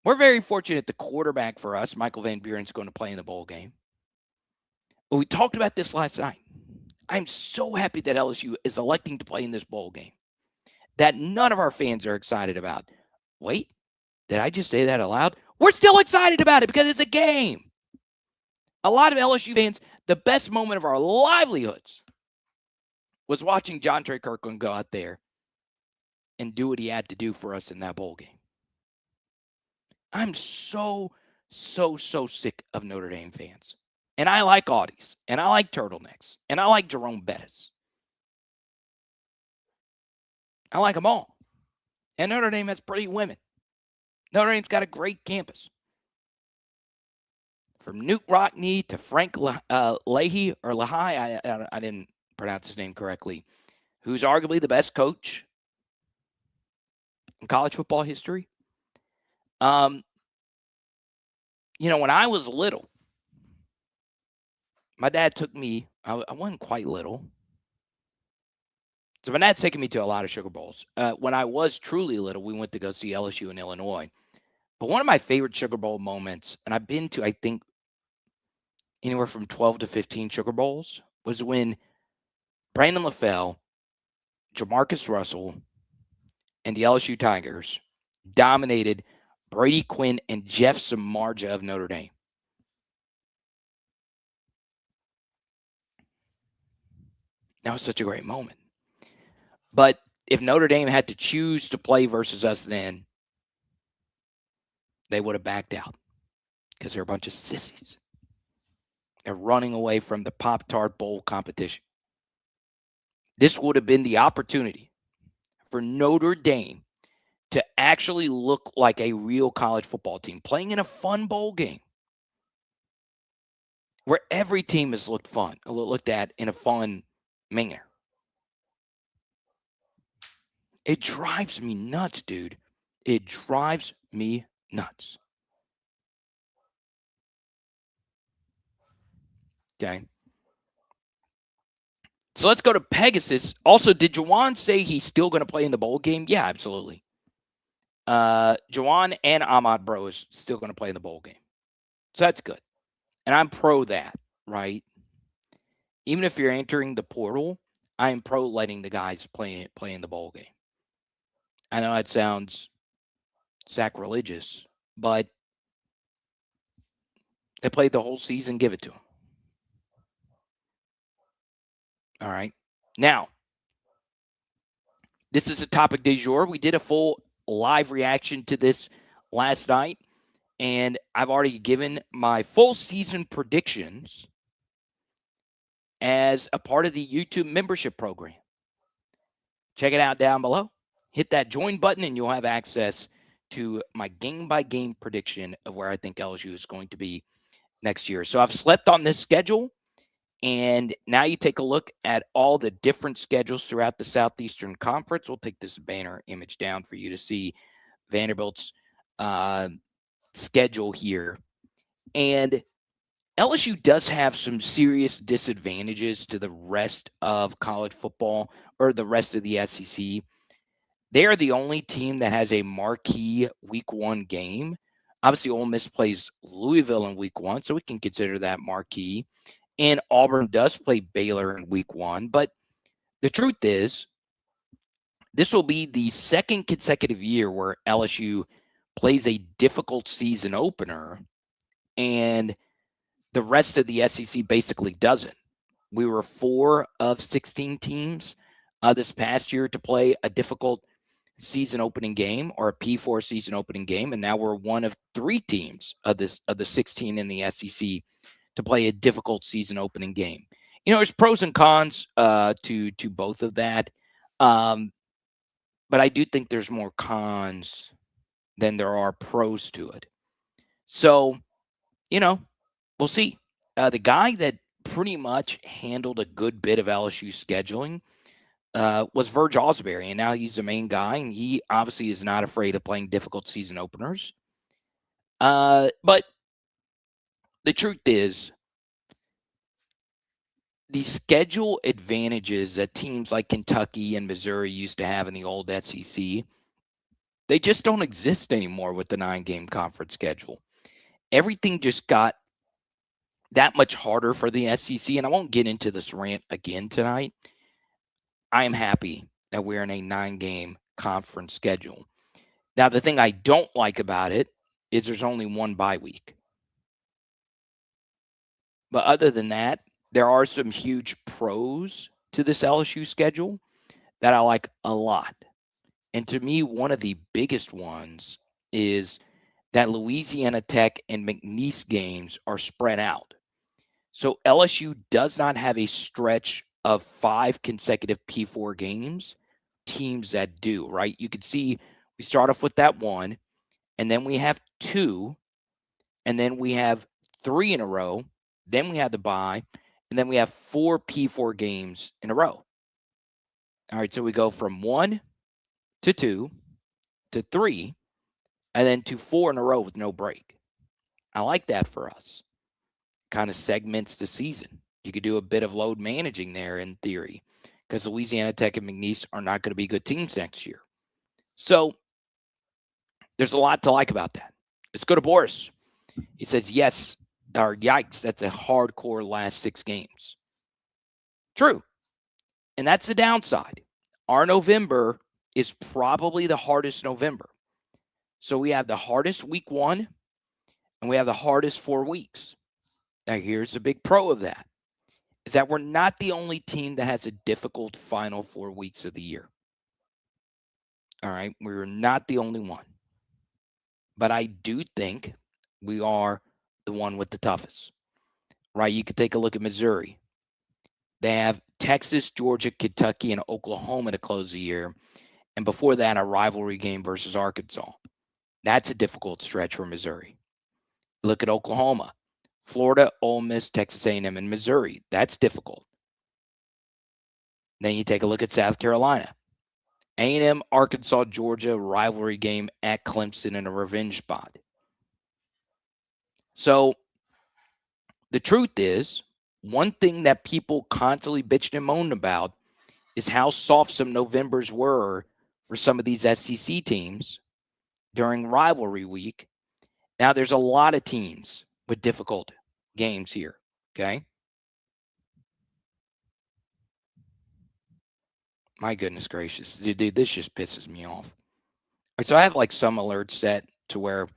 A: We're very fortunate the quarterback for us, Michael Van Buren, is going to play in the bowl game. But we talked about this last night. I'm so happy that LSU is electing to play in this bowl game that none of our fans are excited about. Wait, did I just say that aloud? We're still excited about it because it's a game. A lot of LSU fans, the best moment of our livelihoods was watching John Trey Kirkland go out there and do what he had to do for us in that bowl game. I'm so sick of Notre Dame fans. And I like Audis, and I like turtlenecks, and I like Jerome Bettis. I like them all. And Notre Dame has pretty women. Notre Dame's got a great campus. From Newt Rockne to Frank Leahy, or Lehigh, I didn't pronounce his name correctly, who's arguably the best coach in college football history. When I was little, my dad took me, I wasn't quite little. So my dad's taking me to a lot of Sugar Bowls. When I was truly little, we went to go see LSU in Illinois. But one of my favorite Sugar Bowl moments, and I've been to, I think, anywhere from 12 to 15 Sugar Bowls, was when Brandon LaFell, Jamarcus Russell, and the LSU Tigers dominated Brady Quinn and Jeff Samardzija of Notre Dame. That was such a great moment. But if Notre Dame had to choose to play versus us then, they would have backed out because they're a bunch of sissies. They're running away from the Pop-Tart Bowl competition. This would have been the opportunity for Notre Dame to actually look like a real college football team, playing in a fun bowl game where every team has looked at in a fun manner. It drives me nuts, dude. It drives me nuts. Okay. So let's go to Pegasus. Also, did Juwan say he's still going to play in the bowl game? Yeah, absolutely. Juwan and Ahmad Bro is still going to play in the bowl game. So that's good. And I'm pro that, right? Even if you're entering the portal, I'm pro letting the guys play in the bowl game. I know that sounds sacrilegious, but they played the whole season. Give it to them. All right. Now, this is a topic du jour. We did a full live reaction to this last night, and I've already given my full season predictions as a part of the YouTube membership program. Check it out down below. Hit that join button, and you'll have access to my game-by-game prediction of where I think LSU is going to be next year. So I've slept on this schedule, and now you take a look at all the different schedules throughout the Southeastern Conference. We'll take this banner image down for you to see Vanderbilt's schedule here. And LSU does have some serious disadvantages to the rest of college football or the rest of the SEC. They are the only team that has a marquee week 1 game. Obviously, Ole Miss plays Louisville in week 1, so we can consider that marquee. And Auburn does play Baylor in week 1. But the truth is, this will be the second consecutive year where LSU plays a difficult season opener, and the rest of the SEC basically doesn't. We were 4 of 16 teams this past year to play a difficult season opening game or a P4 season opening game, and now we're 1 of 3 teams of the 16 in the SEC to play a difficult season opening game. You know, there's pros and cons to both of that, but I do think there's more cons than there are pros to it. So, you know, we'll see. The guy that pretty much handled a good bit of LSU scheduling was Verge Osbury, and now he's the main guy, and he obviously is not afraid of playing difficult season openers. But the truth is, the schedule advantages that teams like Kentucky and Missouri used to have in the old SEC, they just don't exist anymore with the 9-game conference schedule. Everything just got that much harder for the SEC, and I won't get into this rant again tonight. I am happy that we're in a 9-game conference schedule. Now, the thing I don't like about it is there's only 1 bye week. But other than that, there are some huge pros to this LSU schedule that I like a lot. And to me, one of the biggest ones is that Louisiana Tech and McNeese games are spread out. So LSU does not have a stretch of 5 consecutive P4 games. Teams that do, right? You can see we start off with that 1, and then we have 2, and then we have 3 in a row. Then we have the bye, and then we have 4 P4 games in a row. All right, so we go from 1 to 2 to 3, and then to 4 in a row with no break. I like that for us. Kind of segments the season. You could do a bit of load managing there in theory, because Louisiana Tech and McNeese are not going to be good teams next year. So there's a lot to like about that. Let's go to Boris. He says, yes, or yikes, that's a hardcore last 6 games. True. And that's the downside. Our November is probably the hardest November. So we have the hardest week 1, and we have the hardest 4 weeks. Now, here's the big pro of that, is that we're not the only team that has a difficult final 4 weeks of the year. All right, we're not the only one. But I do think we are the one with the toughest, right? You could take a look at Missouri. They have Texas, Georgia, Kentucky, and Oklahoma to close the year. And before that, a rivalry game versus Arkansas. That's a difficult stretch for Missouri. Look at Oklahoma. Florida, Ole Miss, Texas A&M, and Missouri. That's difficult. Then you take a look at South Carolina. A&M, Arkansas, Georgia, rivalry game at Clemson in a revenge spot. So the truth is, one thing that people constantly bitched and moaned about is how soft some Novembers were for some of these SEC teams during rivalry week. Now, there's a lot of teams with difficult games here, okay? My goodness gracious. Dude, this just pisses me off. So I have like some alerts set to where,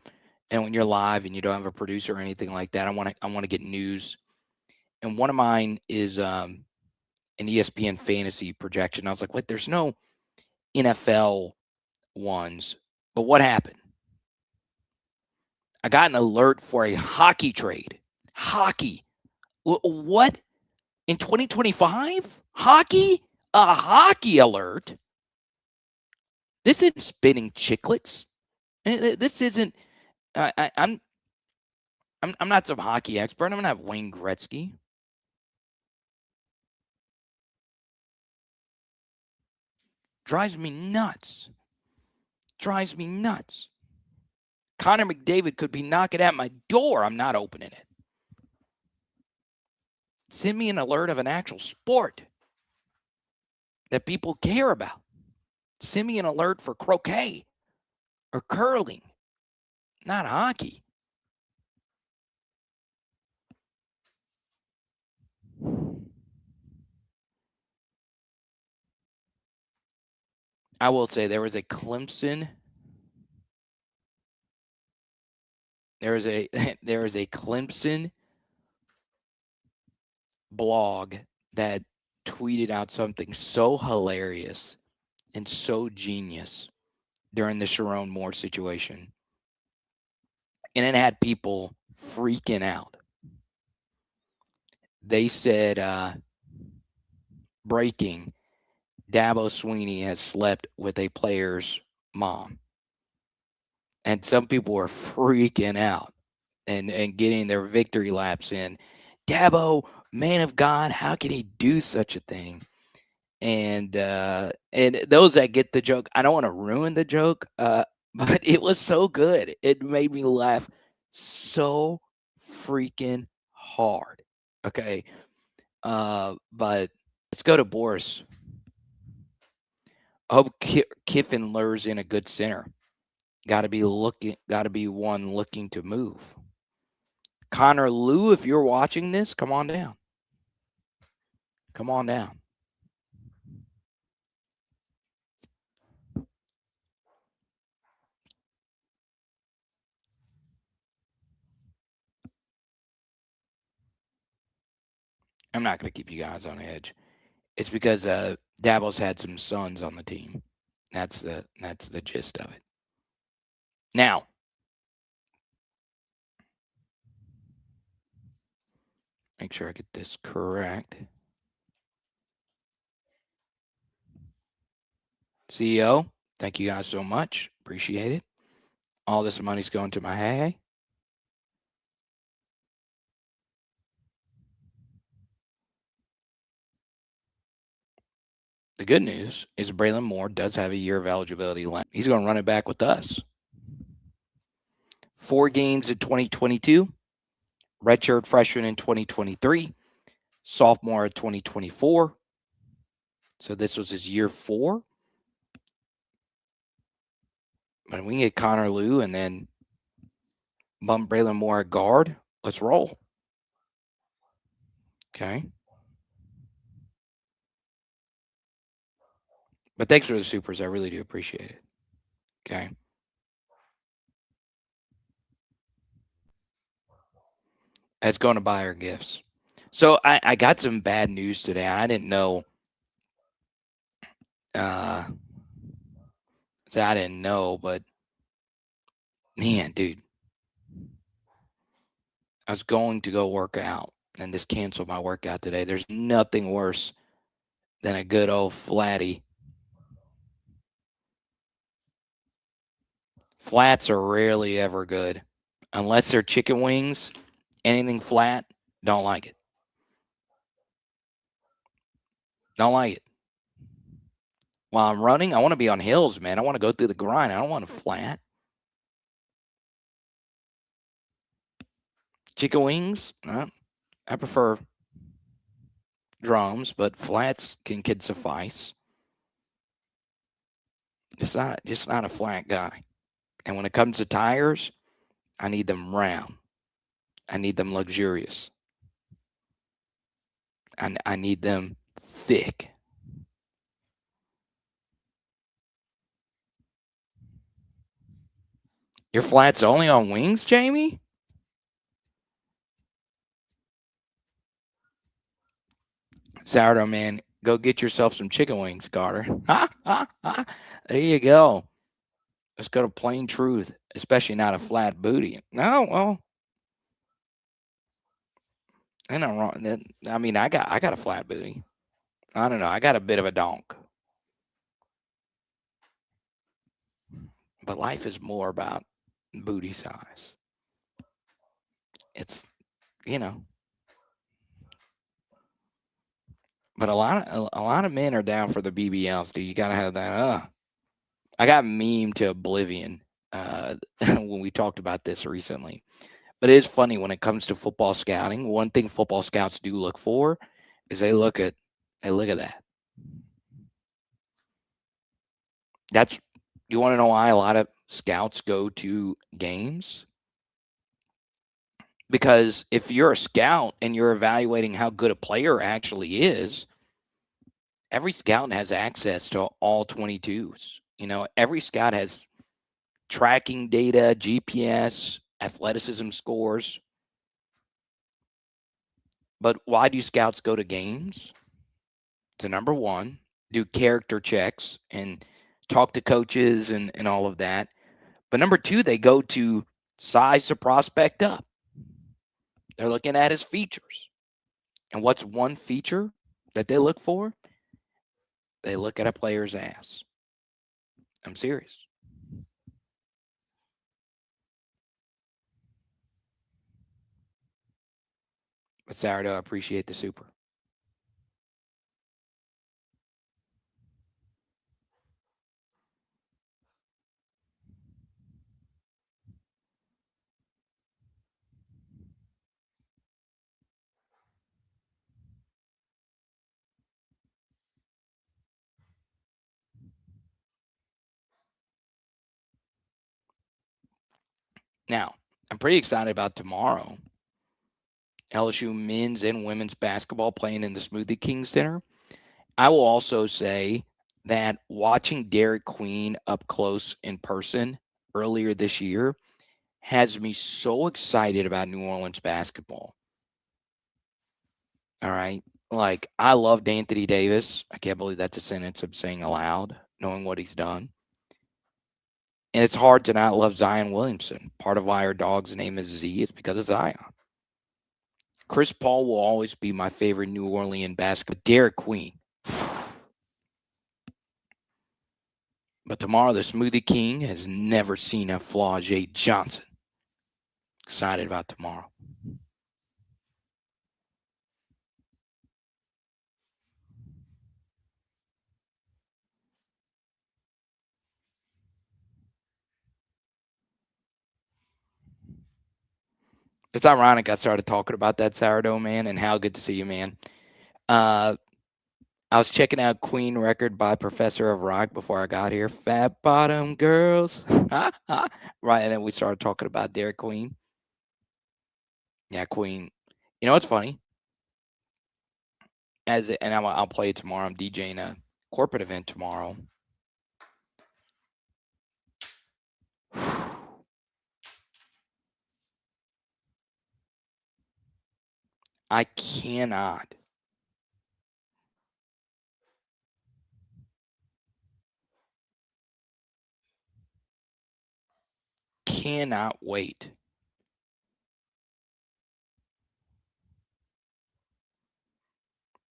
A: and when you're live and you don't have a producer or anything like that, I want to get news. And one of mine is an ESPN fantasy projection. I was like, wait, there's no NFL ones. But what happened? I got an alert for a hockey trade. Hockey. What? In 2025? Hockey? A hockey alert? This isn't spinning chicklets. This isn't. I'm not some hockey expert. I'm not Wayne Gretzky. Drives me nuts. Drives me nuts. Connor McDavid could be knocking at my door. I'm not opening it. Send me an alert of an actual sport that people care about. Send me an alert for croquet or curling, not hockey. I will say there is a Clemson. There is a Clemson blog that tweeted out something so hilarious and so genius during the Sharon Moore situation. And it had people freaking out. They said, breaking, Dabo Swinney has slept with a player's mom. And some people were freaking out and getting their victory laps in. Dabo, man of God, how can he do such a thing? And those that get the joke, I don't want to ruin the joke, but it was so good. It made me laugh so freaking hard. Okay. But let's go to Boris. I hope Kiffin lures in a good center. Got to be one looking to move. Connor Lou, if you're watching this, come on down. Come on down. I'm not going to keep you guys on edge. It's because Dabo's had some sons on the team. That's the gist of it. Now, make sure I get this correct. CEO, thank you guys so much. Appreciate it. All this money's going to my hey. The good news is Braylon Moore does have a year of eligibility left. He's going to run it back with us. 4 games in 2022, redshirt freshman in 2023, sophomore in 2024. So this was his year 4. But we can get Connor Lou and then bump Braylon Moore at guard. Let's roll. Okay. But thanks for the supers. I really do appreciate it. Okay. That's going to buy our gifts. So I got some bad news today. I didn't know. I didn't know, but man, dude, I was going to go work out and this canceled my workout today. There's nothing worse than a good old flatty. Flats are rarely ever good. Unless they're chicken wings, anything flat, don't like it. Don't like it. While I'm running, I want to be on hills, man. I want to go through the grind. I don't want a flat. Chicken wings, I prefer drums, but flats can suffice. Just not a flat guy. And when it comes to tires, I need them round. I need them luxurious. And I need them thick. Your flat's only on wings, Jamie? Sourdough man, go get yourself some chicken wings, Carter. There you go. Let's go to plain truth, especially not a flat booty. No, well, ain't no wrong. I mean, I got a flat booty. I don't know. I got a bit of a donk. But life is more about booty size. It's, you know. But a lot of men are down for the BBLs, dude. You gotta have that. I got memed to oblivion when we talked about this recently. But it is funny when it comes to football scouting. One thing football scouts do look for is they look at that. That's you want to know why a lot of scouts go to games? Because if you're a scout and you're evaluating how good a player actually is, every scout has access to all 22s. You know, every scout has tracking data, GPS, athleticism scores. But why do scouts go to games? To number one, do character checks and talk to coaches and all of that. But number two, they go to size the prospect up. They're looking at his features. And what's one feature that they look for? They look at a player's ass. I'm serious. But Sourdough, I appreciate the super. Now, I'm pretty excited about tomorrow. LSU men's and women's basketball playing in the Smoothie King Center. I will also say that watching Derek Queen up close in person earlier this year has me so excited about New Orleans basketball. All right. Like, I loved Anthony Davis. I can't believe that's a sentence I'm saying aloud, knowing what he's done. And it's hard to not love Zion Williamson. Part of why our dog's name is Z is because of Zion. Chris Paul will always be my favorite New Orleans basketball. Derek Queen. But tomorrow, the Smoothie King has never seen a Flau'jae Johnson. Excited about tomorrow. It's ironic I started talking about that sourdough, man, and how good to see you, man. I was checking out Queen record by Professor of Rock before I got here. Fat bottom girls. Right, and then we started talking about Derek Queen. Yeah, Queen. You know what's funny? I'll play it tomorrow. I'm DJing a corporate event tomorrow. I cannot wait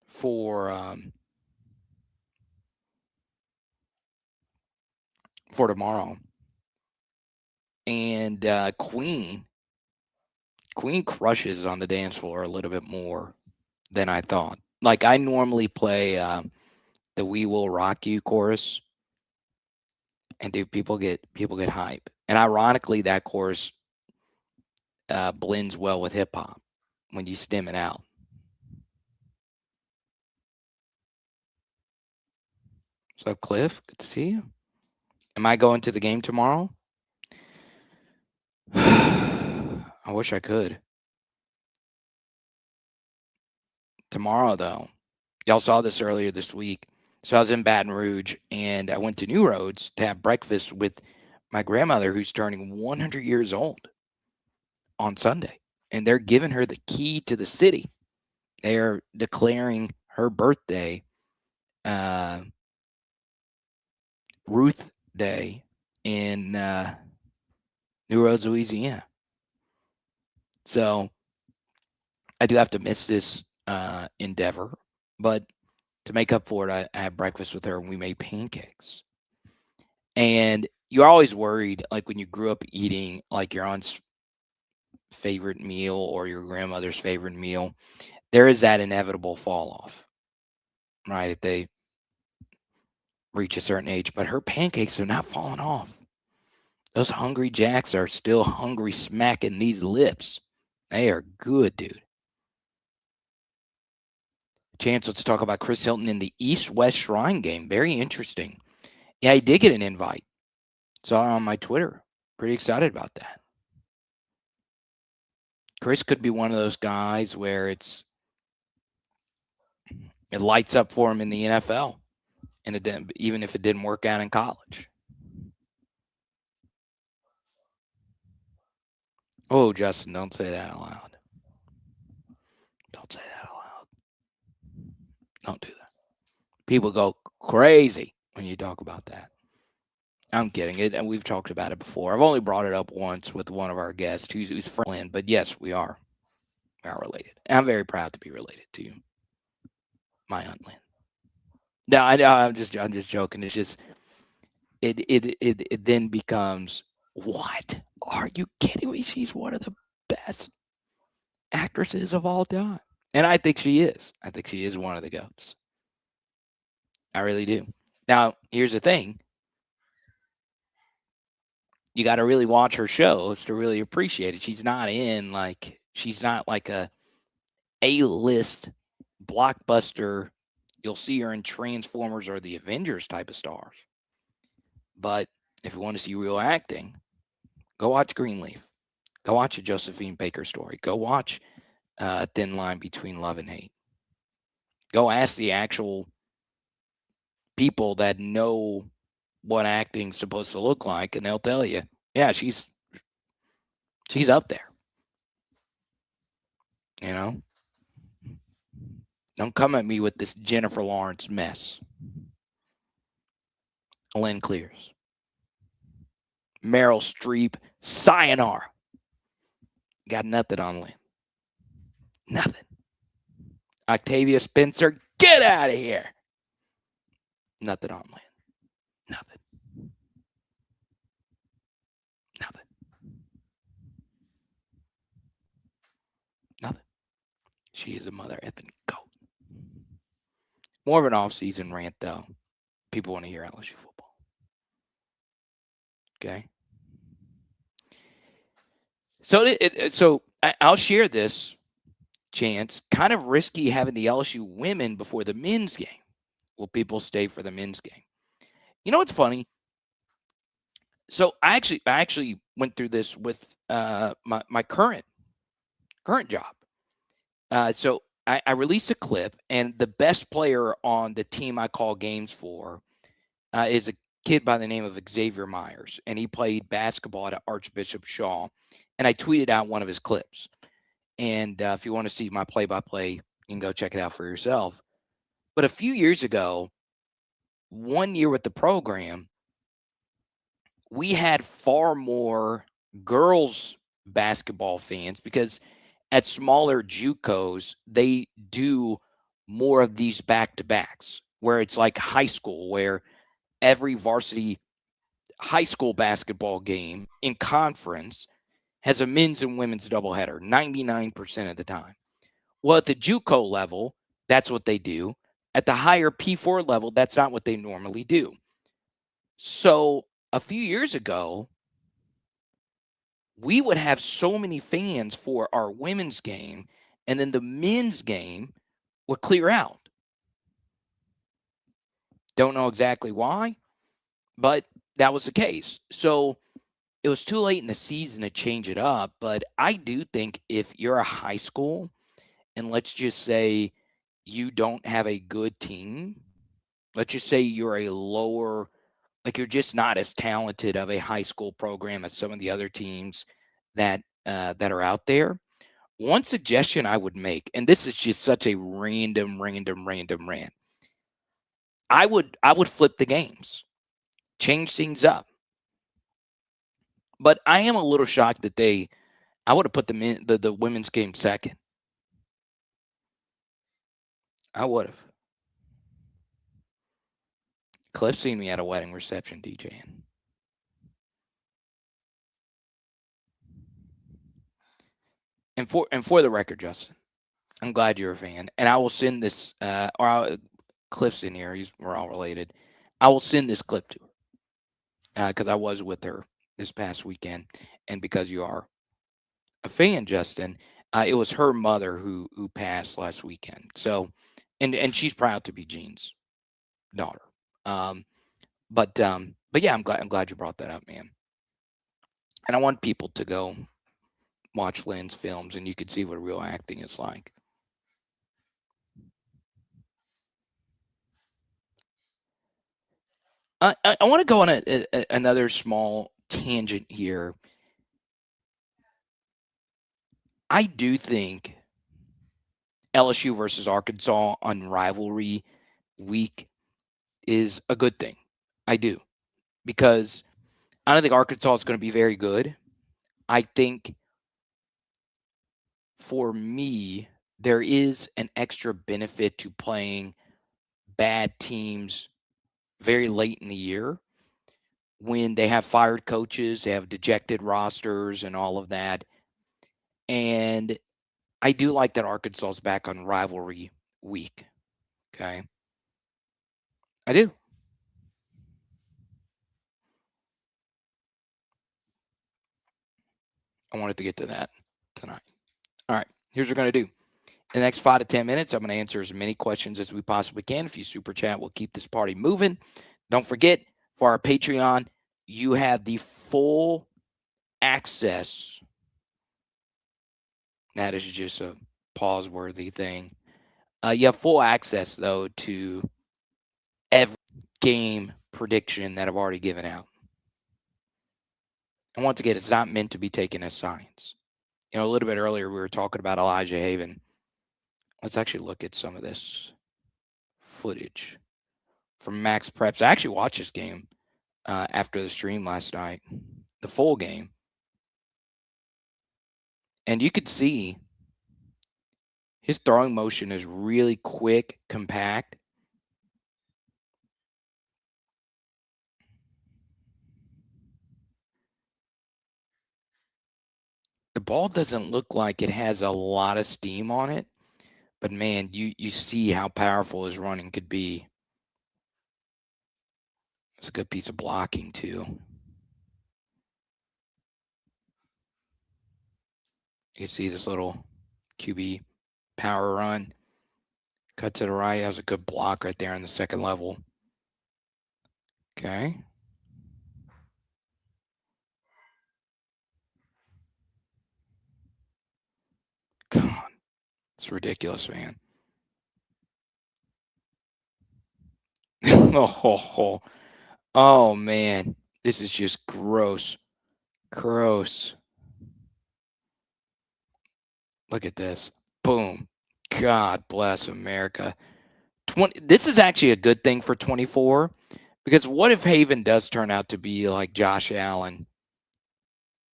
A: for tomorrow. And Queen crushes on the dance floor a little bit more than I thought. Like, I normally play the "We Will Rock You" chorus, and dude, people get hype. And ironically, that chorus blends well with hip hop when you stem it out. So, Cliff, good to see you. Am I going to the game tomorrow? I wish I could. Tomorrow, though, y'all saw this earlier this week. So I was in Baton Rouge, and I went to New Roads to have breakfast with my grandmother who's turning 100 years old on Sunday, and they're giving her the key to the city. They are declaring her birthday Ruth Day in New Orleans, Louisiana. So I do have to miss this endeavor, but to make up for it, I had breakfast with her and we made pancakes. And you're always worried, like when you grew up eating like your aunt's favorite meal or your grandmother's favorite meal, there is that inevitable fall off, right? If they reach a certain age, but her pancakes are not falling off. Those hungry jacks are still hungry, smacking these lips. They are good, dude. Chance, let's talk about Chris Hilton in the East-West Shrine game. Very interesting. Yeah, he did get an invite. Saw it on my Twitter. Pretty excited about that. Chris could be one of those guys where it lights up for him in the NFL, and it didn't, even if it didn't work out in college. Oh, Justin, don't say that out loud. Don't say that out loud. Don't do that. People go crazy when you talk about that. I'm kidding it, and we've talked about it before. I've only brought it up once with one of our guests who's friendly, but yes, we are related. And I'm very proud to be related to you, my Aunt Lynn. No, I know. I'm just joking. It's just it then becomes, what? Are you kidding me? She's one of the best actresses of all time, and I think she is. I think she is one of the goats. I really do. Now, here's the thing. You got to really watch her shows to really appreciate it. She's not like a A-list blockbuster. You'll see her in Transformers or the Avengers type of stars. But if you want to see real acting, go watch Greenleaf. Go watch a Josephine Baker story. Go watch A Thin Line Between Love and Hate. Go ask the actual people that know what acting's supposed to look like, and they'll tell you, yeah, she's up there. You know? Don't come at me with this Jennifer Lawrence mess. Lynn Clears. Meryl Streep, sayonara. Got nothing on Lynn. Nothing. Octavia Spencer, get out of here. Nothing on Lynn. Nothing. Nothing. Nothing. She is a mother effing goat. More of an off-season rant, though. People want to hear LSU football. Okay? So I'll share this, Chance. Kind of risky having the LSU women before the men's game. Will people stay for the men's game? You know what's funny? So I actually went through this with my current job. So I released a clip, and the best player on the team I call games for is a kid by the name of Xavier Myers, and he played basketball at Archbishop Shaw. And I tweeted out one of his clips. And if you want to see my play-by-play, you can go check it out for yourself. But a few years ago, 1 year with the program, we had far more girls basketball fans because at smaller JUCOs, they do more of these back-to-backs where it's like high school, where every varsity high school basketball game in conference has a men's and women's doubleheader 99% of the time. Well, at the JUCO level, that's what they do. At the higher P4 level, that's not what they normally do. So a few years ago, we would have so many fans for our women's game, and then the men's game would clear out. Don't know exactly why, but that was the case. So it was too late in the season to change it up. But I do think if you're a high school, and let's just say you don't have a good team, let's just say you're a lower Like, you're just not as talented of a high school program as some of the other teams that are out there. One suggestion I would make, and this is just such a random rant. I would flip the games, change things up. But I am a little shocked that I would have put the women's game second. I would have. Cliff seen me at a wedding reception DJing. And for the record, Justin, I'm glad you're a fan, and I will send this. Cliff's in here. We're all related. I will send this clip to her because I was with her this past weekend, and because you are a fan, Justin, it was her mother who passed last weekend. So, and she's proud to be Jean's daughter. But yeah, I'm glad you brought that up, man. And I want people to go watch Lynn's films, and you could see what real acting is like. I want to go on another small tangent here. I do think LSU versus Arkansas on rivalry week is a good thing. I do. Because I don't think Arkansas is going to be very good. I think for me, there is an extra benefit to playing bad teams very late in the year when they have fired coaches, they have dejected rosters and all of that. And I do like that Arkansas is back on rivalry week. Okay. I do. I wanted to get to that tonight. All right. Here's what we're going to do. In the next 5 to 10 minutes, I'm going to answer as many questions as we possibly can. If you super chat, we'll keep this party moving. Don't forget, for our Patreon, you have the full access. That is just a pause-worthy thing. You have full access, though, to every game prediction that I've already given out. And once again, it's not meant to be taken as science. A little bit earlier, we were talking about Elijah Haven. Let's actually look at some of this footage from Max Preps. I actually watched this game after the stream last night, the full game. And you could see his throwing motion is really quick, compact. The ball doesn't look like it has a lot of steam on it, but man, you see how powerful his running could be. It's a good piece of blocking too. You see this little QB power run. Cut to the right. That was a good block right there on the second level. Okay. God, it's ridiculous, man. Oh, man. This is just gross. Gross. Look at this. Boom. God bless America. This is actually a good thing for 24, because what if Haven does turn out to be like Josh Allen,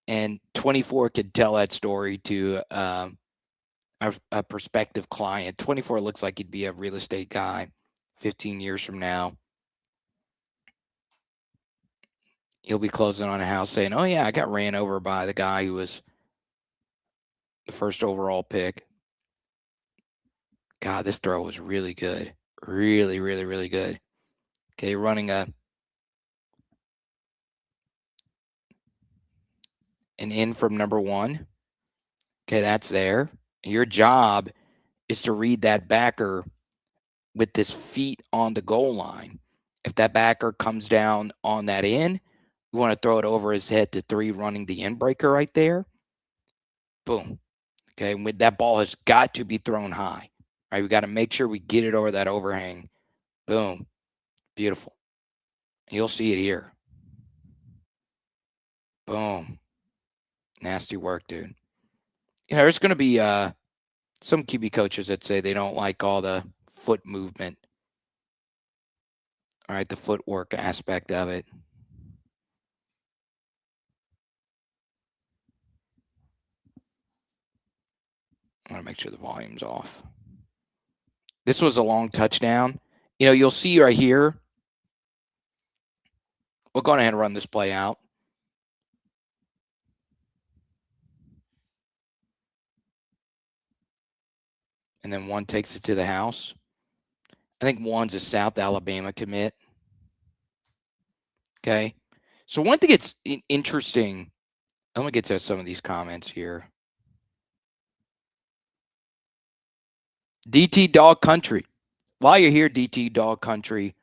A: and 24 could tell that story to a prospective client? 24 looks like he'd be a real estate guy 15 years from now. He'll be closing on a house saying, oh, yeah, I got ran over by the guy who was the first overall pick. God, this throw was really good. Really, really, really good. Okay, running an in from number one. Okay, that's there. Your job is to read that backer with his feet on the goal line. If that backer comes down on that in, you want to throw it over his head to 3, running the in breaker right there. Boom. Okay, with that ball has got to be thrown high. Right, we got to make sure we get it over that overhang. Boom. Beautiful. And you'll see it here. Boom. Nasty work, dude. There's going to be some QB coaches that say they don't like all the foot movement. All right, the footwork aspect of it. I want to make sure the volume's off. This was a long touchdown. You'll see right here. We'll go ahead and run this play out. And then one takes it to the house. I think one's a South Alabama commit. Okay. So one thing that's interesting, I'm going to get to some of these comments here. DT Dog Country. While you're here, DT Dog Country,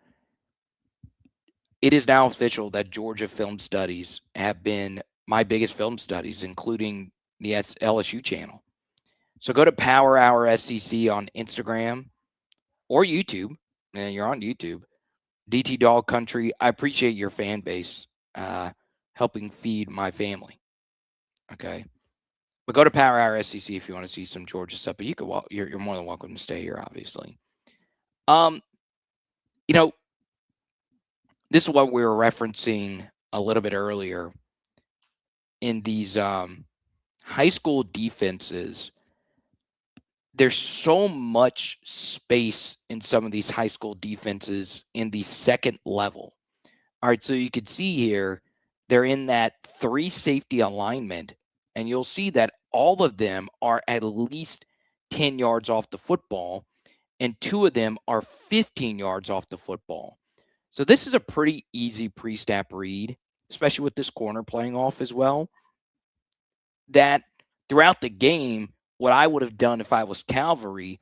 A: it is now official that Georgia film studies have been my biggest film studies, including the LSU channel. So go to Power Hour SEC on Instagram or YouTube. And you're on YouTube. DT Dog Country, I appreciate your fan base helping feed my family. Okay. But go to Power Hour SEC if you want to see some Georgia stuff. But you're more than welcome to stay here, obviously. This is what we were referencing a little bit earlier in these high school defenses. There's so much space in some of these high school defenses in the second level. All right, so you can see here, they're in that 3 safety alignment, and you'll see that all of them are at least 10 yards off the football, and 2 of them are 15 yards off the football. So this is a pretty easy pre-snap read, especially with this corner playing off as well, that throughout the game, what I would have done if I was Calvary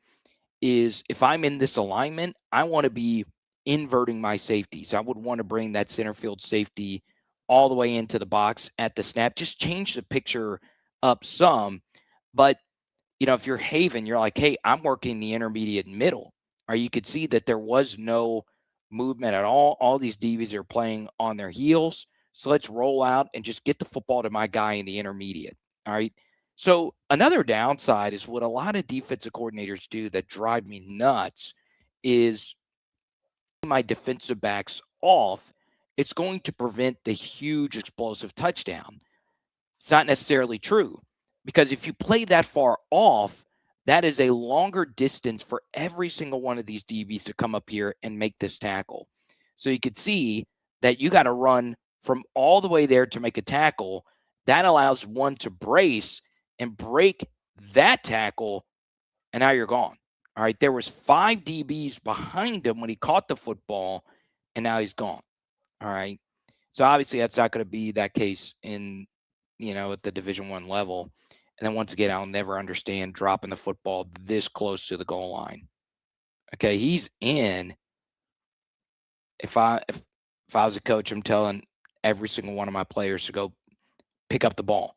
A: is if I'm in this alignment, I want to be inverting my safeties. I would want to bring that center field safety all the way into the box at the snap. Just change the picture up some. But, if you're Haven, you're like, hey, I'm working the intermediate middle. Or you could see that there was no movement at all. All these DBs are playing on their heels. So let's roll out and just get the football to my guy in the intermediate. All right. So another downside is what a lot of defensive coordinators do that drive me nuts is my defensive backs off. It's going to prevent the huge explosive touchdown. It's not necessarily true because if you play that far off, that is a longer distance for every single one of these DBs to come up here and make this tackle. So you could see that you got to run from all the way there to make a tackle. That allows one to brace and break that tackle, and now you're gone. All right, there was 5 DBs behind him when he caught the football, and now he's gone. All right, so obviously that's not going to be that case in, at the Division I level. And then once again, I'll never understand dropping the football this close to the goal line. Okay, he's in. If I was a coach, I'm telling every single one of my players to go pick up the ball.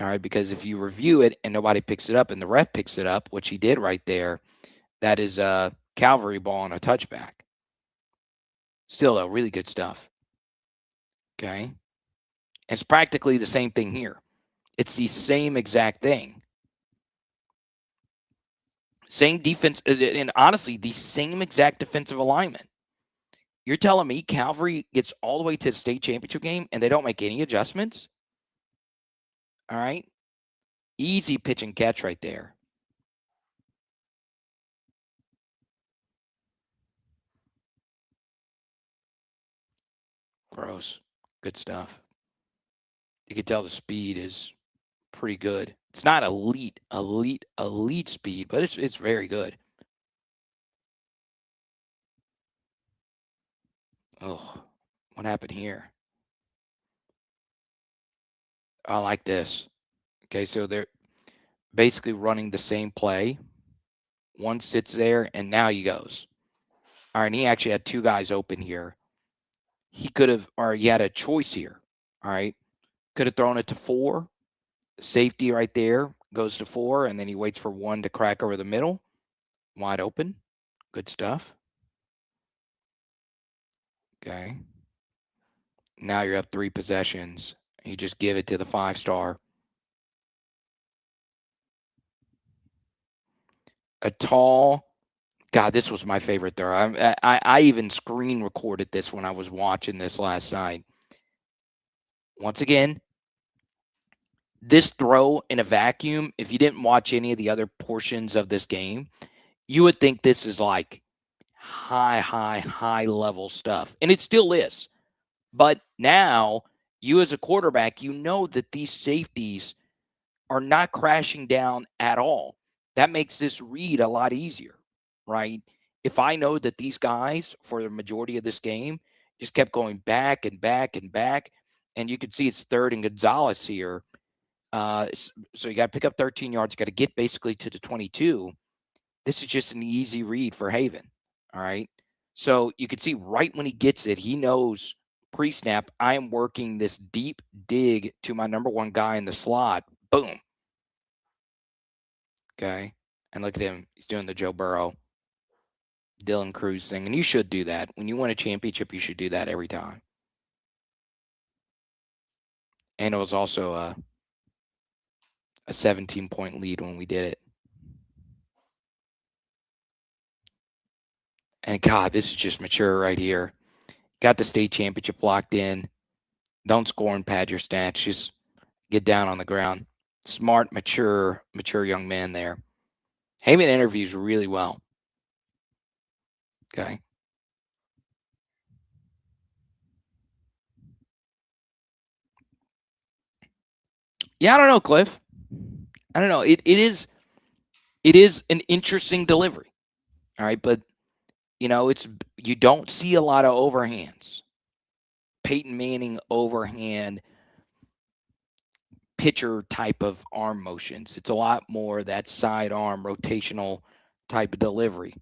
A: All right, because if you review it and nobody picks it up and the ref picks it up, which he did right there, that is a Calvary ball and a touchback. Still, though, really good stuff. Okay. It's practically the same thing here. It's the same exact thing. Same defense, and honestly, the same exact defensive alignment. You're telling me Calvary gets all the way to the state championship game and they don't make any adjustments? All right. Easy pitch and catch right there. Gross. Good stuff. You can tell the speed is pretty good. It's not elite speed, but it's very good. Oh, what happened here? I like this. Okay, so they're basically running the same play. One sits there, and now he goes. All right, and he actually had 2 guys open here. He could have, or he had a choice here. All right, could have thrown it to 4. Safety right there goes to 4, and then he waits for 1 to crack over the middle. Wide open. Good stuff. Okay. Now you're up 3 possessions. You just give it to the 5-star. A tall, God, this was my favorite throw. I even screen recorded this when I was watching this last night. Once again, this throw in a vacuum, if you didn't watch any of the other portions of this game, you would think this is like high level stuff. And it still is. But now, you as a quarterback, you know that these safeties are not crashing down at all. That makes this read a lot easier, right? If I know that these guys, for the majority of this game, just kept going back and back and back, and you can see it's third and Gonzalez here. So you got to pick up 13 yards. You got to get basically to the 22. This is just an easy read for Haven, all right? So you can see right when he gets it, he knows pre-snap, I am working this deep dig to my number one guy in the slot. Boom. Okay. And look at him. He's doing the Joe Burrow, Dylan Cruz thing. And you should do that. When you win a championship, you should do that every time. And it was also a 17-point lead when we did it. And God, this is just mature right here. Got the state championship locked in. Don't score and pad your stats. Just get down on the ground. Smart, mature young man there. Heyman interviews really well. Okay. Yeah, I don't know, Cliff. I don't know. It is an interesting delivery. All right, but you don't see a lot of overhands. Peyton Manning overhand pitcher type of arm motions. It's a lot more that sidearm rotational type of delivery.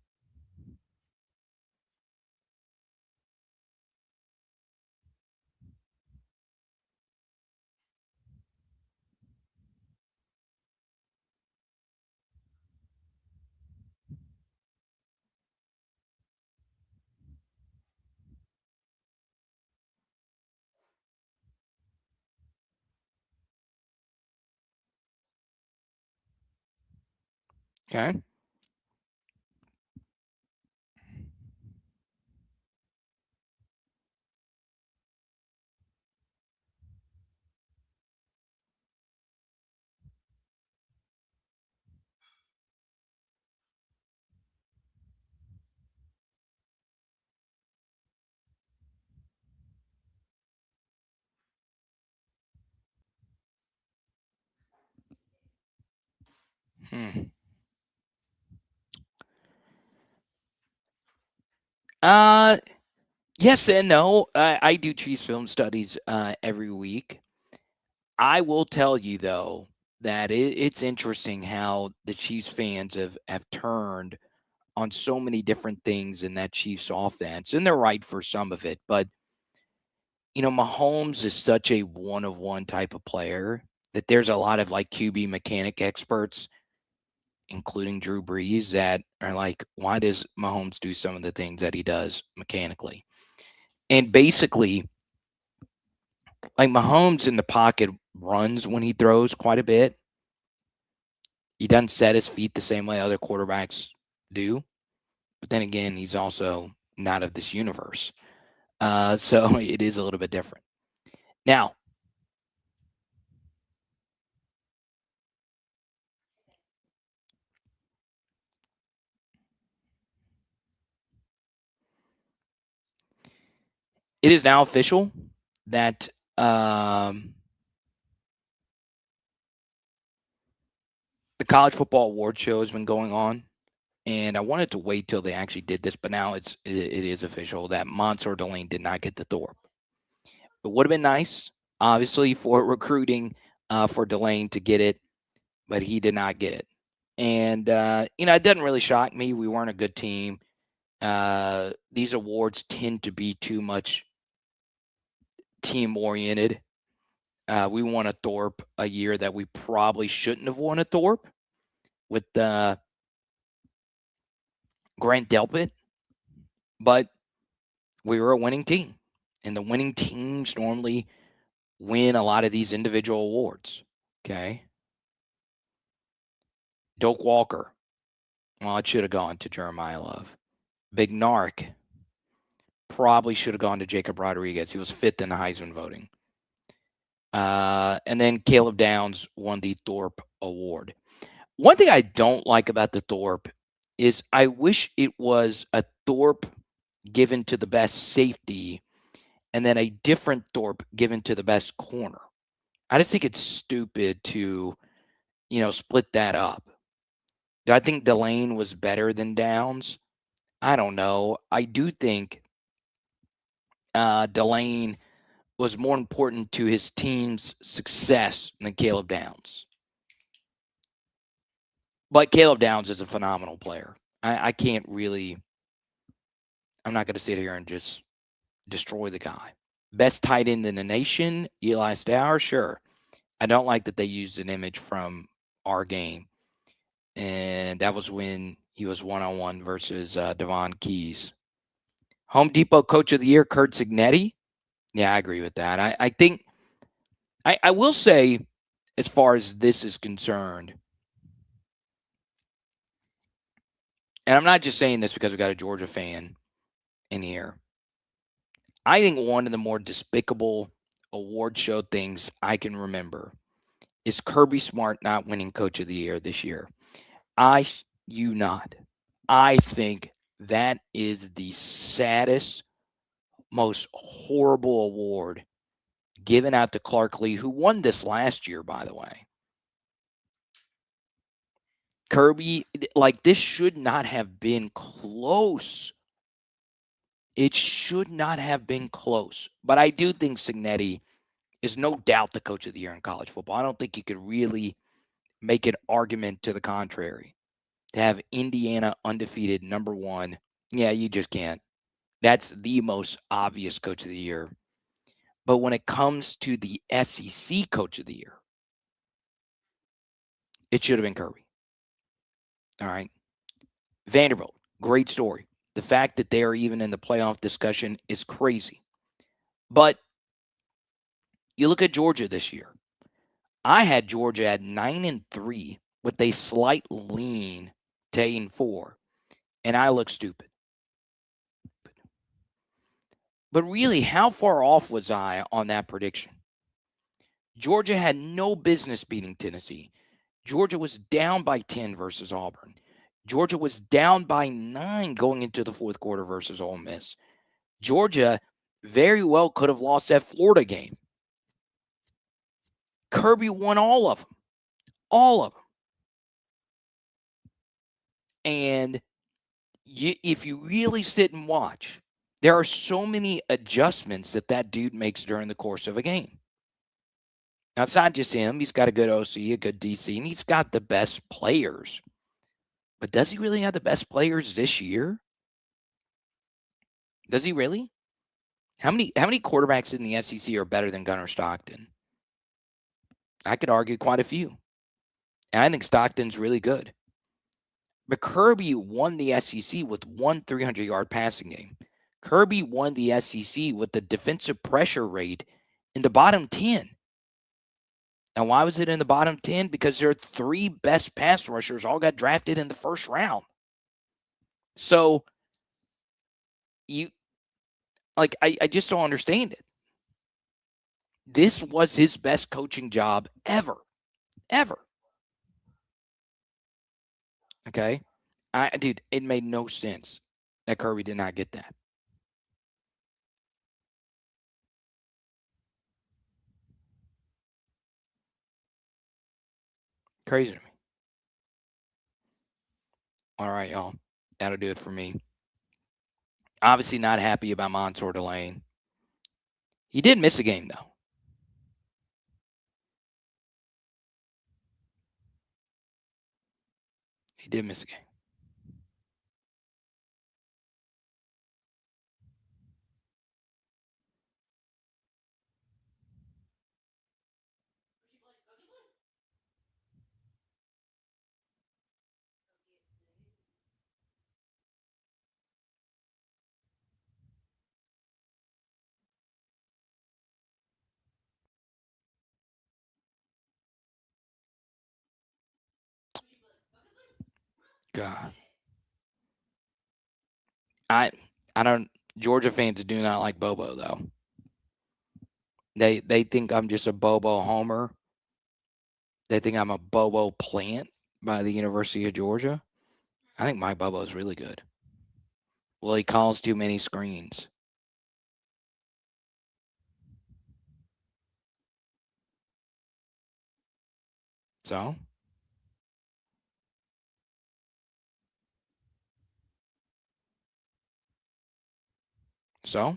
A: Okay. Uh, yes and no. I do Chiefs film studies every week. I will tell you though that it's interesting how the Chiefs fans have turned on so many different things in that Chiefs offense, and they're right for some of it. But Mahomes is such a one of one type of player that there's a lot of like QB mechanic experts, including Drew Brees, that are like, why does Mahomes do some of the things that he does mechanically? And basically, like Mahomes in the pocket runs when he throws quite a bit. He doesn't set his feet the same way other quarterbacks do. But then again, he's also not of this universe. So it is a little bit different. Now, it is now official that the college football award show has been going on, and I wanted to wait till they actually did this, but now it is official that Mansour Delane did not get the Thorpe. It would have been nice, obviously, for recruiting for Delane to get it, but he did not get it. And it doesn't really shock me. We weren't a good team. These awards tend to be too much team oriented. We won a Thorpe a year that we probably shouldn't have won a Thorpe with Grant Delpit, but we were a winning team. And the winning teams normally win a lot of these individual awards. Okay. Doak Walker. Well, it should have gone to Jeremiah Love. Big Nark. Probably should have gone to Jacob Rodriguez. He was fifth in the Heisman voting. And then Caleb Downs won the Thorpe Award. One thing I don't like about the Thorpe is I wish it was a Thorpe given to the best safety and then a different Thorpe given to the best corner. I just think it's stupid to, split that up. Do I think Delane was better than Downs? I don't know. I do think Delane was more important to his team's success than Caleb Downs. But Caleb Downs is a phenomenal player. I can't really, I'm not going to sit here and just destroy the guy. Best tight end in the nation, Eli Stower, sure. I don't like that they used an image from our game. And that was when he was one-on-one versus Devon Keys. Home Depot Coach of the Year, Kurt Signetti. Yeah, I agree with that. I think, I will say, as far as this is concerned, and I'm not just saying this because we got a Georgia fan in here. I think one of the more despicable award show things I can remember is Kirby Smart not winning Coach of the Year this year. You not. I think that is the saddest, most horrible award given out to Clark Lee, who won this last year, by the way. Kirby, this should not have been close. It should not have been close. But I do think Signetti is no doubt the Coach of the Year in college football. I don't think you could really make an argument to the contrary. To have Indiana undefeated, number one, yeah, you just can't. That's the most obvious Coach of the Year. But when it comes to the SEC Coach of the Year, it should have been Kirby. All right. Vanderbilt, great story. The fact that they are even in the playoff discussion is crazy. But you look at Georgia this year. I had Georgia at 9-3 with a slight lean to 8-4, and I look stupid. But really, how far off was I on that prediction? Georgia had no business beating Tennessee. Georgia was down by 10 versus Auburn. Georgia was down by 9 going into the fourth quarter versus Ole Miss. Georgia very well could have lost that Florida game. Kirby won all of them. All of them. And if you really sit and watch, there are so many adjustments that dude makes during the course of a game. Now, it's not just him. He's got a good OC, a good DC, and he's got the best players. But does he really have the best players this year? Does he really? How many quarterbacks in the SEC are better than Gunnar Stockton? I could argue quite a few. And I think Stockton's really good. But Kirby won the SEC with one 300-yard passing game. Kirby won the SEC with the defensive pressure rate in the bottom 10. Now, why was it in the bottom 10? Because their three best pass rushers all got drafted in the first round. So, I just don't understand it. This was his best coaching job ever. Ever. Okay? Dude, it made no sense that Kirby did not get that. Crazy to me. All right, y'all. That'll do it for me. Obviously not happy about Mansour Delane. He did miss a game, though. He did miss a game. God. I don't. Georgia fans do not like Bobo though. They think I'm just a Bobo homer. They think I'm a Bobo plant by the University of Georgia. I think Mike Bobo is really good. Well, he calls too many screens. So, so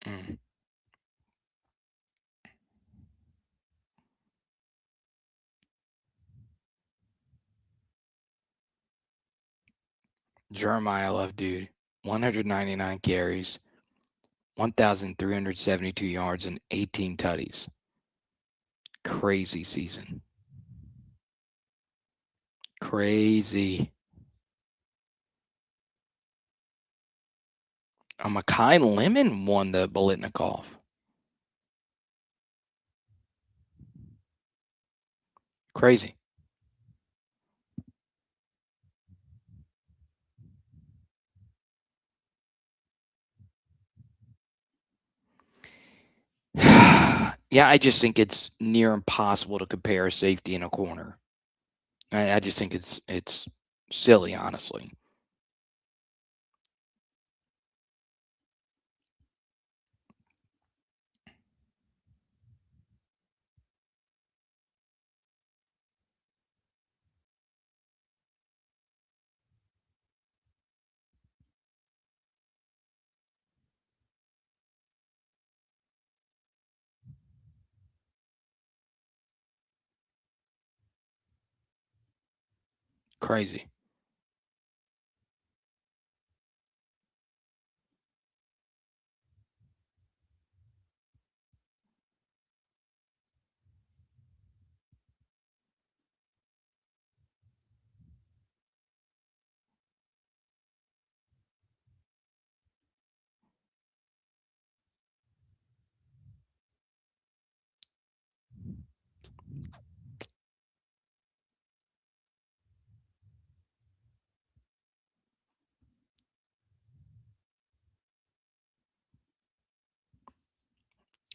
A: mm. Jeremiah Love, dude, 199 carries, 1,372 yards, and 18 tutties. Crazy season. Crazy. Makai Lemon won the Bolitnikov. Crazy. Yeah, I just think it's near impossible to compare a safety and a corner. I just think it's silly, honestly. Crazy.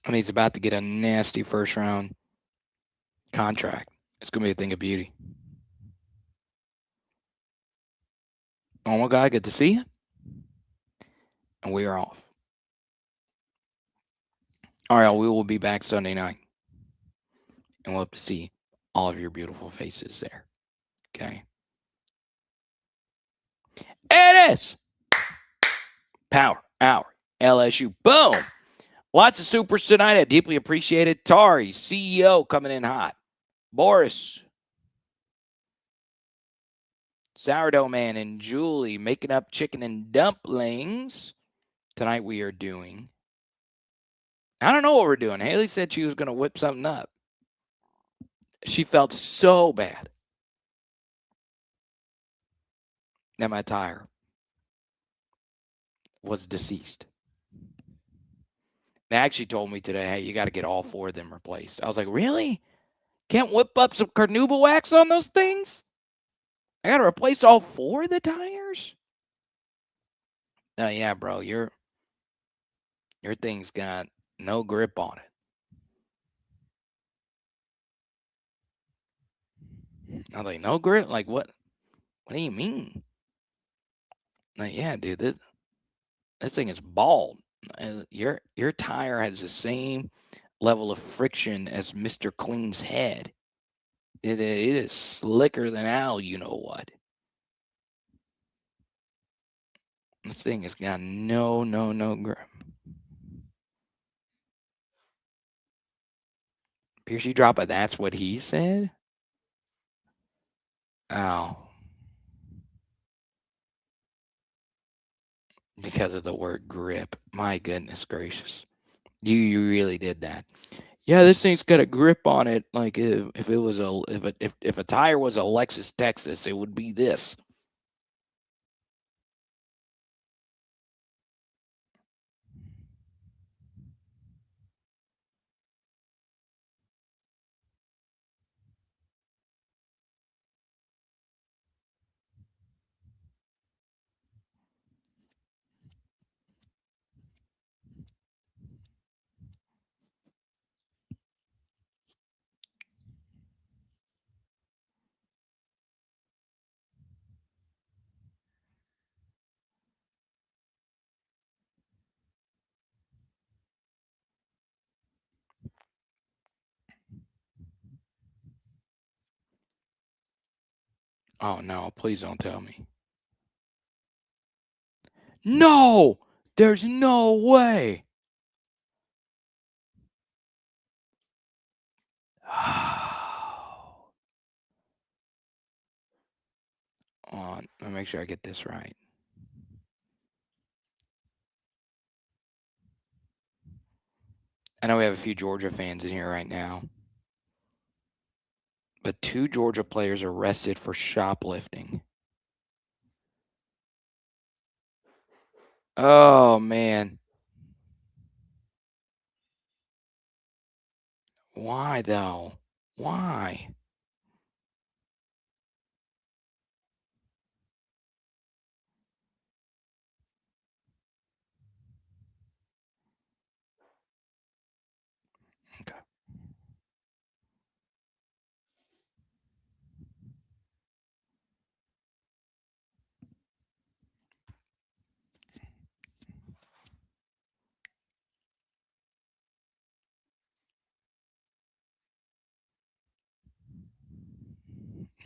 A: And he's about to get a nasty first round contract. It's gonna be a thing of beauty. Oh my God, good to see you. And we are off. All right, we will be back Sunday night. And we'll have to see all of your beautiful faces there. Okay. It is Power Hour LSU. Boom. Lots of supers tonight. I deeply appreciate it. Tari, CEO, coming in hot. Boris, Sourdough Man, and Julie making up chicken and dumplings. Tonight we are doing, I don't know what we're doing. Haley said she was going to whip something up. She felt so bad that my tire was deceased. They actually told me today, hey, you got to get all 4 of them replaced. I was like, really? Can't whip up some carnauba wax on those things? I got to replace all 4 of the tires? Yeah, bro, your thing's got no grip on it. I was like, no grip? Like, what? What do you mean? Like, yeah, dude, this thing is bald. Your tire has the same level of friction as Mr. Clean's head. It is slicker than Al, you know what. This thing has got no grip. Pierce, you drop a that's what he said? Oh. Because of the word grip. My goodness gracious. You really did that. Yeah, this thing's got a grip on it. Like if it was if a tire was a Lexus Texas, it would be this. Oh no, please don't tell me. No! There's no way. On, let me make sure I get this right. I know we have a few Georgia fans in here right now. But 2 Georgia players arrested for shoplifting. Oh man. Why though? Why? Okay.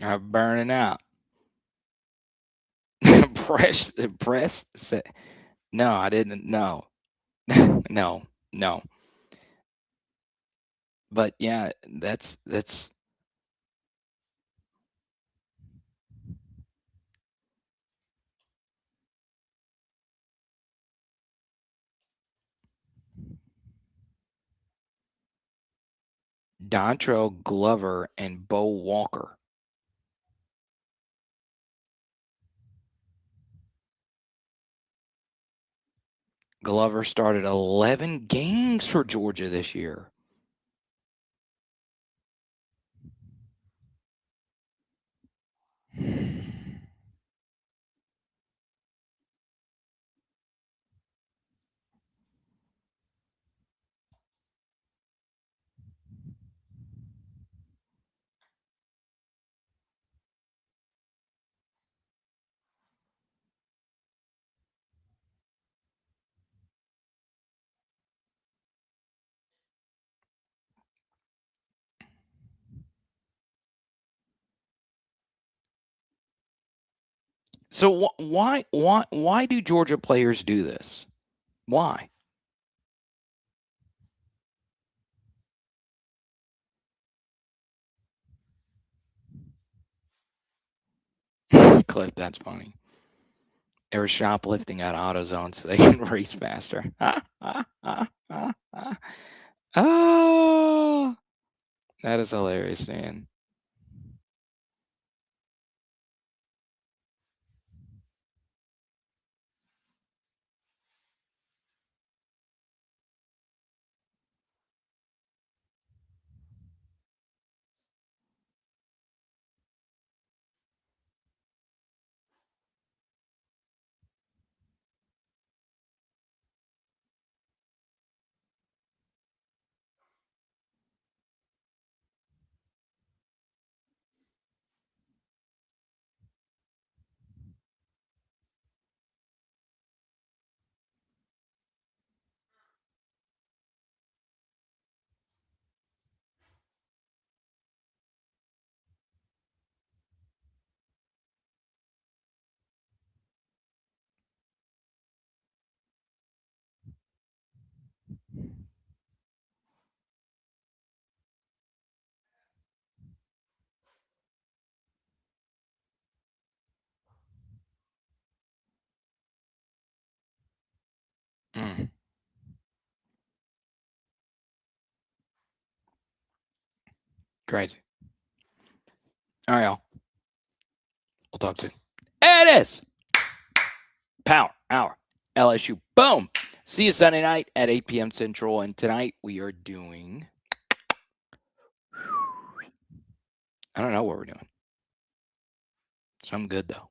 A: I'm burning out. press say, no, I didn't. No. No. But yeah, that's Dontrell Glover and Bo Walker. Glover started 11 games for Georgia this year. So why do Georgia players do this? Why? Cliff, that's funny. They were shoplifting at AutoZone so they can race faster. Oh, that is hilarious, man. Crazy. All right, y'all. We'll talk soon. It is Power Hour LSU. Boom. See you Sunday night at 8 p.m. Central. And tonight we are doing. I don't know what we're doing. Some good, though.